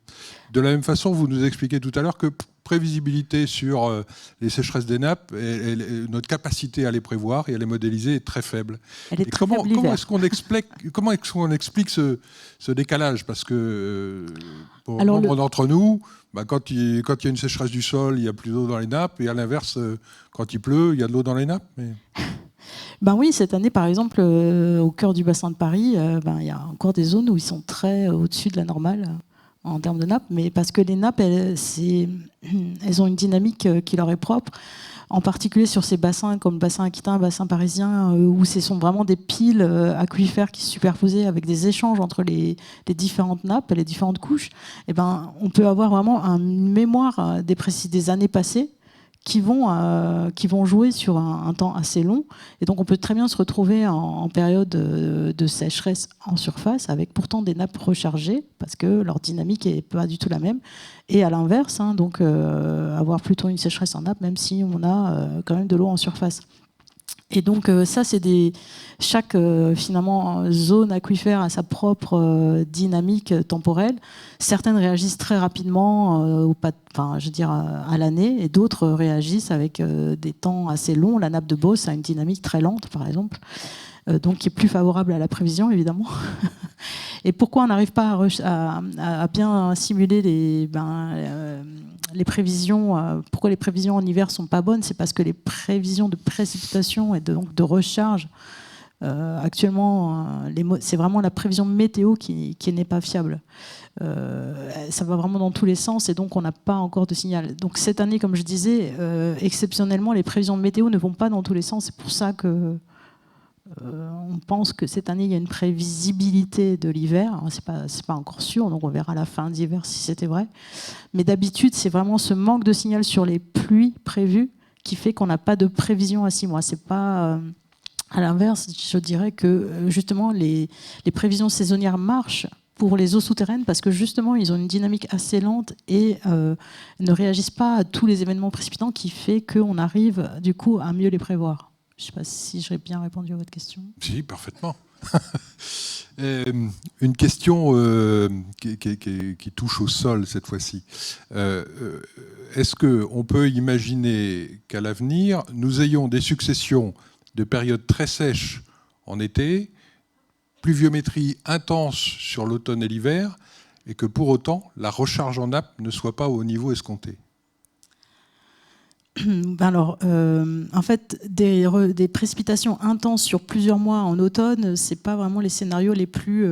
De la même façon, vous nous expliquez tout à l'heure que prévisibilité sur les sécheresses des nappes, et notre capacité à les prévoir et à les modéliser est très faible. Elle est très faible comment l'hiver. est-ce qu'on explique ce décalage? Parce que pour Alors, nombre d'entre nous, quand il y a une sécheresse du sol, il n'y a plus d'eau dans les nappes, et à l'inverse, quand il pleut, il y a de l'eau dans les nappes. Mais... Ben oui, cette année, par exemple, au cœur du bassin de Paris, il y a encore des zones où ils sont très au-dessus de la normale en termes de nappes, mais parce que les nappes, elles ont une dynamique qui leur est propre, en particulier sur ces bassins comme le bassin aquitain, le bassin parisien, où ce sont vraiment des piles aquifères qui se superposaient avec des échanges entre les différentes nappes, les différentes couches. Et ben, on peut avoir vraiment une mémoire des années passées qui vont jouer sur un temps assez long. Et donc on peut très bien se retrouver en période de sécheresse en surface, avec pourtant des nappes rechargées, parce que leur dynamique n'est pas du tout la même. Et à l'inverse, donc avoir plutôt une sécheresse en nappe, même si on a quand même de l'eau en surface. Et donc ça, c'est chaque finalement zone aquifère a sa propre dynamique temporelle. Certaines réagissent très rapidement à l'année, et d'autres réagissent avec des temps assez longs. La nappe de Beauce a une dynamique très lente, par exemple, donc qui est plus favorable à la prévision, évidemment. Et pourquoi on n'arrive pas à bien simuler les prévisions, pourquoi les prévisions en hiver sont pas bonnes? C'est parce que les prévisions de précipitation et donc de recharge, actuellement, c'est vraiment la prévision météo qui n'est pas fiable. Ça va vraiment dans tous les sens, et donc on n'a pas encore de signal. Donc cette année, comme je disais, exceptionnellement, les prévisions météo ne vont pas dans tous les sens. C'est pour ça que on pense que cette année, il y a une prévisibilité de l'hiver. C'est pas encore sûr, donc on verra à la fin d'hiver si c'était vrai. Mais d'habitude, c'est vraiment ce manque de signal sur les pluies prévues qui fait qu'on n'a pas de prévision à 6 mois. C'est pas... à l'inverse, je dirais que justement, les prévisions saisonnières marchent pour les eaux souterraines, parce que justement, ils ont une dynamique assez lente et ne réagissent pas à tous les événements précipitants, qui fait qu'on arrive du coup à mieux les prévoir. Je ne sais pas si j'ai bien répondu à votre question. Si, parfaitement. Une question qui touche au sol cette fois-ci. Est-ce qu'on peut imaginer qu'à l'avenir, nous ayons des successions de périodes très sèches en été, pluviométrie intense sur l'automne et l'hiver, et que pour autant, la recharge en nappe ne soit pas au niveau escompté? Alors, en fait, des précipitations intenses sur plusieurs mois en automne, c'est pas vraiment les scénarios les plus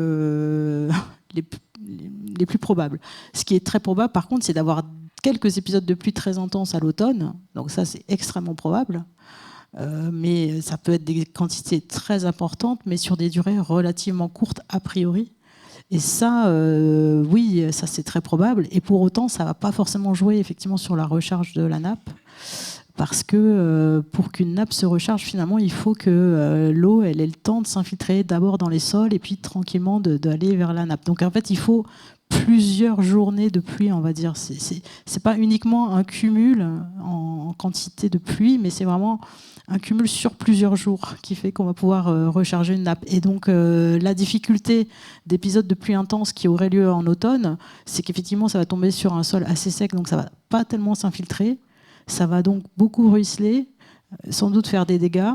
probables. Ce qui est très probable, par contre, c'est d'avoir quelques épisodes de pluie très intenses à l'automne. Donc ça, c'est extrêmement probable. Mais ça peut être des quantités très importantes, mais sur des durées relativement courtes a priori. Et ça, oui, ça c'est très probable. Et pour autant, ça ne va pas forcément jouer effectivement sur la recharge de la nappe, parce que pour qu'une nappe se recharge, finalement, il faut que l'eau elle ait le temps de s'infiltrer d'abord dans les sols et puis tranquillement d'aller vers la nappe. Donc en fait, il faut plusieurs journées de pluie, on va dire. C'est pas uniquement un cumul en quantité de pluie, mais c'est vraiment un cumul sur plusieurs jours qui fait qu'on va pouvoir recharger une nappe. Et donc la difficulté d'épisodes de pluie intense qui auraient lieu en automne, c'est qu'effectivement ça va tomber sur un sol assez sec, donc ça va pas tellement s'infiltrer, ça va donc beaucoup ruisseler, sans doute faire des dégâts.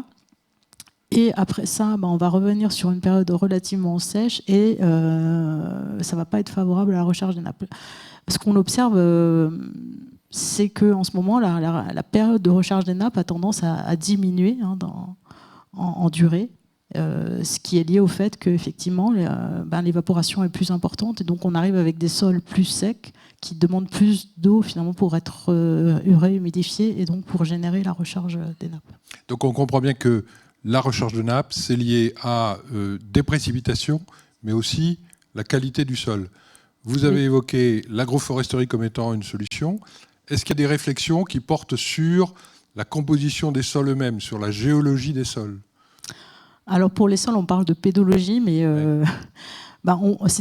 Et après ça, on va revenir sur une période relativement sèche, et ça va pas être favorable à la recharge des nappes. Ce qu'on observe, c'est qu'en ce moment, la période de recharge des nappes a tendance à diminuer en durée, ce qui est lié au fait qu'effectivement, l'évaporation est plus importante, et donc on arrive avec des sols plus secs qui demandent plus d'eau finalement pour être humidifiés, et donc pour générer la recharge des nappes. Donc on comprend bien que la recharge de nappe, c'est lié à des précipitations, mais aussi la qualité du sol. Vous avez évoqué l'agroforesterie comme étant une solution. est-ce qu'il y a des réflexions qui portent sur la composition des sols eux-mêmes, sur la géologie des sols? Alors pour les sols, on parle de pédologie, mais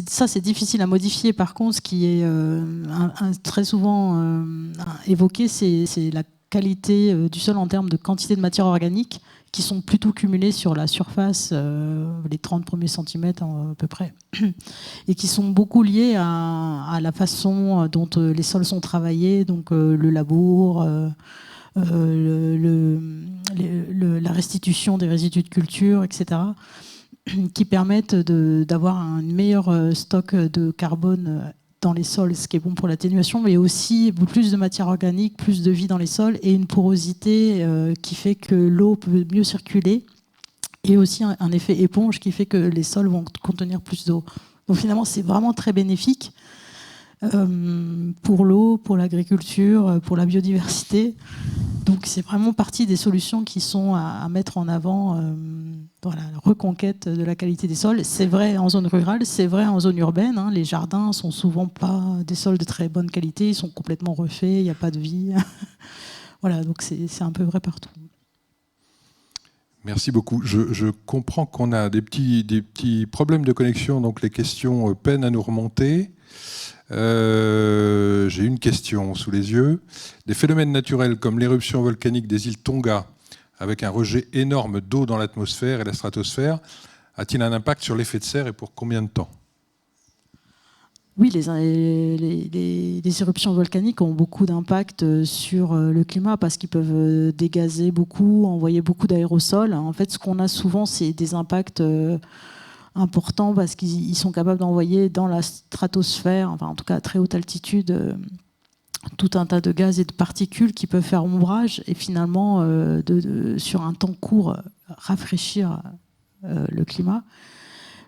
ça c'est difficile à modifier. Par contre, ce qui est très souvent évoqué, c'est la qualité du sol en termes de quantité de matière organique, qui sont plutôt cumulées sur la surface, les 30 premiers centimètres à peu près, et qui sont beaucoup liées à la façon dont les sols sont travaillés, donc le labour, la restitution des résidus de culture, etc., qui permettent d'avoir un meilleur stock de carbone dans les sols, ce qui est bon pour l'atténuation, mais aussi plus de matière organique, plus de vie dans les sols et une porosité qui fait que l'eau peut mieux circuler, et aussi un effet éponge qui fait que les sols vont contenir plus d'eau. Donc finalement, c'est vraiment très bénéfique pour l'eau, pour l'agriculture, pour la biodiversité. Donc c'est vraiment partie des solutions qui sont à mettre en avant, voilà, la reconquête de la qualité des sols. C'est vrai en zone rurale, c'est vrai en zone urbaine. Hein. Les jardins sont souvent pas des sols de très bonne qualité, ils sont complètement refaits, il n'y a pas de vie. Voilà, donc c'est un peu vrai partout. Merci beaucoup. Je comprends qu'on a des petits problèmes de connexion, donc les questions peinent à nous remonter. J'ai une question sous les yeux. Des phénomènes naturels comme l'éruption volcanique des îles Tonga, avec un rejet énorme d'eau dans l'atmosphère et la stratosphère, a-t-il un impact sur l'effet de serre et pour combien de temps? Oui, les éruptions volcaniques ont beaucoup d'impact sur le climat parce qu'ils peuvent dégazer beaucoup, envoyer beaucoup d'aérosols. En fait, ce qu'on a souvent, c'est des impacts importants parce qu'ils sont capables d'envoyer dans la stratosphère, enfin en tout cas à très haute altitude, tout un tas de gaz et de particules qui peuvent faire ombrage et finalement, sur un temps court, rafraîchir le climat.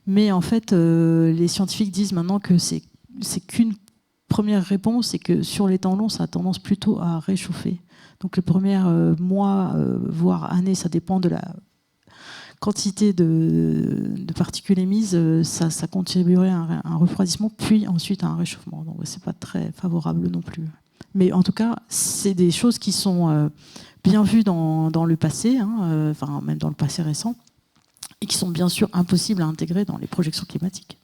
Mais en fait, les scientifiques disent maintenant que c'est qu'une première réponse et que sur les temps longs, ça a tendance plutôt à réchauffer. Donc les premiers mois, voire années, ça dépend de la quantité de particules émises, ça contribuerait à un refroidissement, puis ensuite à un réchauffement. Donc c'est pas très favorable non plus. Mais en tout cas, c'est des choses qui sont bien vues dans le passé, hein, enfin même dans le passé récent, et qui sont bien sûr impossibles à intégrer dans les projections climatiques.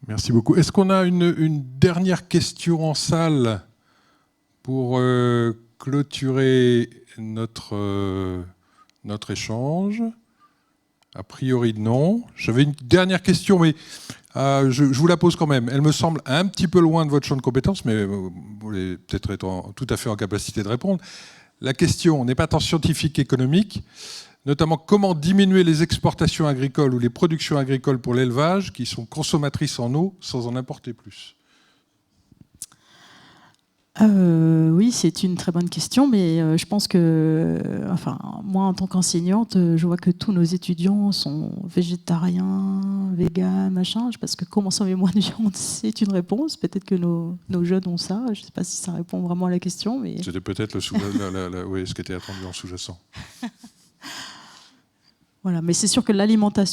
Merci beaucoup. Est-ce qu'on a une dernière question en salle pour clôturer notre échange? A priori, non. J'avais une dernière question, mais je vous la pose quand même. Elle me semble un petit peu loin de votre champ de compétences, mais vous allez peut-être être tout à fait en capacité de répondre. La question n'est pas tant scientifique qu'économique, notamment comment diminuer les exportations agricoles ou les productions agricoles pour l'élevage qui sont consommatrices en eau sans en importer plus. Oui, c'est une très bonne question, mais je pense que, enfin, moi en tant qu'enseignante, je vois que tous nos étudiants sont végétariens, véganes, machin. Parce que consommer moins de viande, c'est une réponse. Peut-être que nos jeunes ont ça. Je ne sais pas si ça répond vraiment à la question, mais c'était peut-être oui, ce qui était attendu en sous-jacent. Voilà, mais c'est sûr que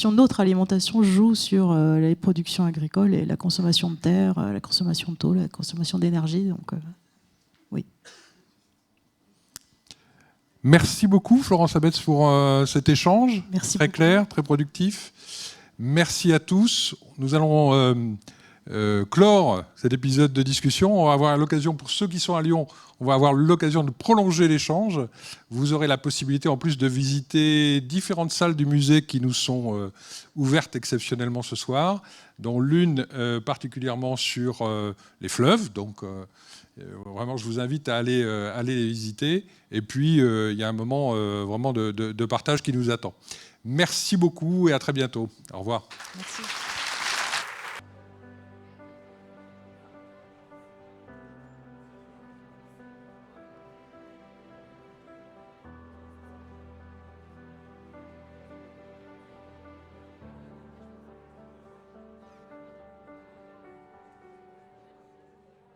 notre alimentation joue sur les productions agricoles et la consommation de terre, la consommation de taux, la consommation d'énergie. Donc, oui. Merci beaucoup, Florence Abetz, pour cet échange. Merci très beaucoup. Clair, très productif. Merci à tous. Nous allons clore cet épisode de discussion. On va avoir l'occasion, pour ceux qui sont à Lyon, on va avoir l'occasion de prolonger l'échange. Vous aurez la possibilité en plus de visiter différentes salles du musée qui nous sont ouvertes exceptionnellement ce soir, dont l'une particulièrement sur les fleuves. Donc vraiment, je vous invite à aller les visiter. Et puis, il y a un moment vraiment de partage qui nous attend. Merci beaucoup et à très bientôt. Au revoir. Merci.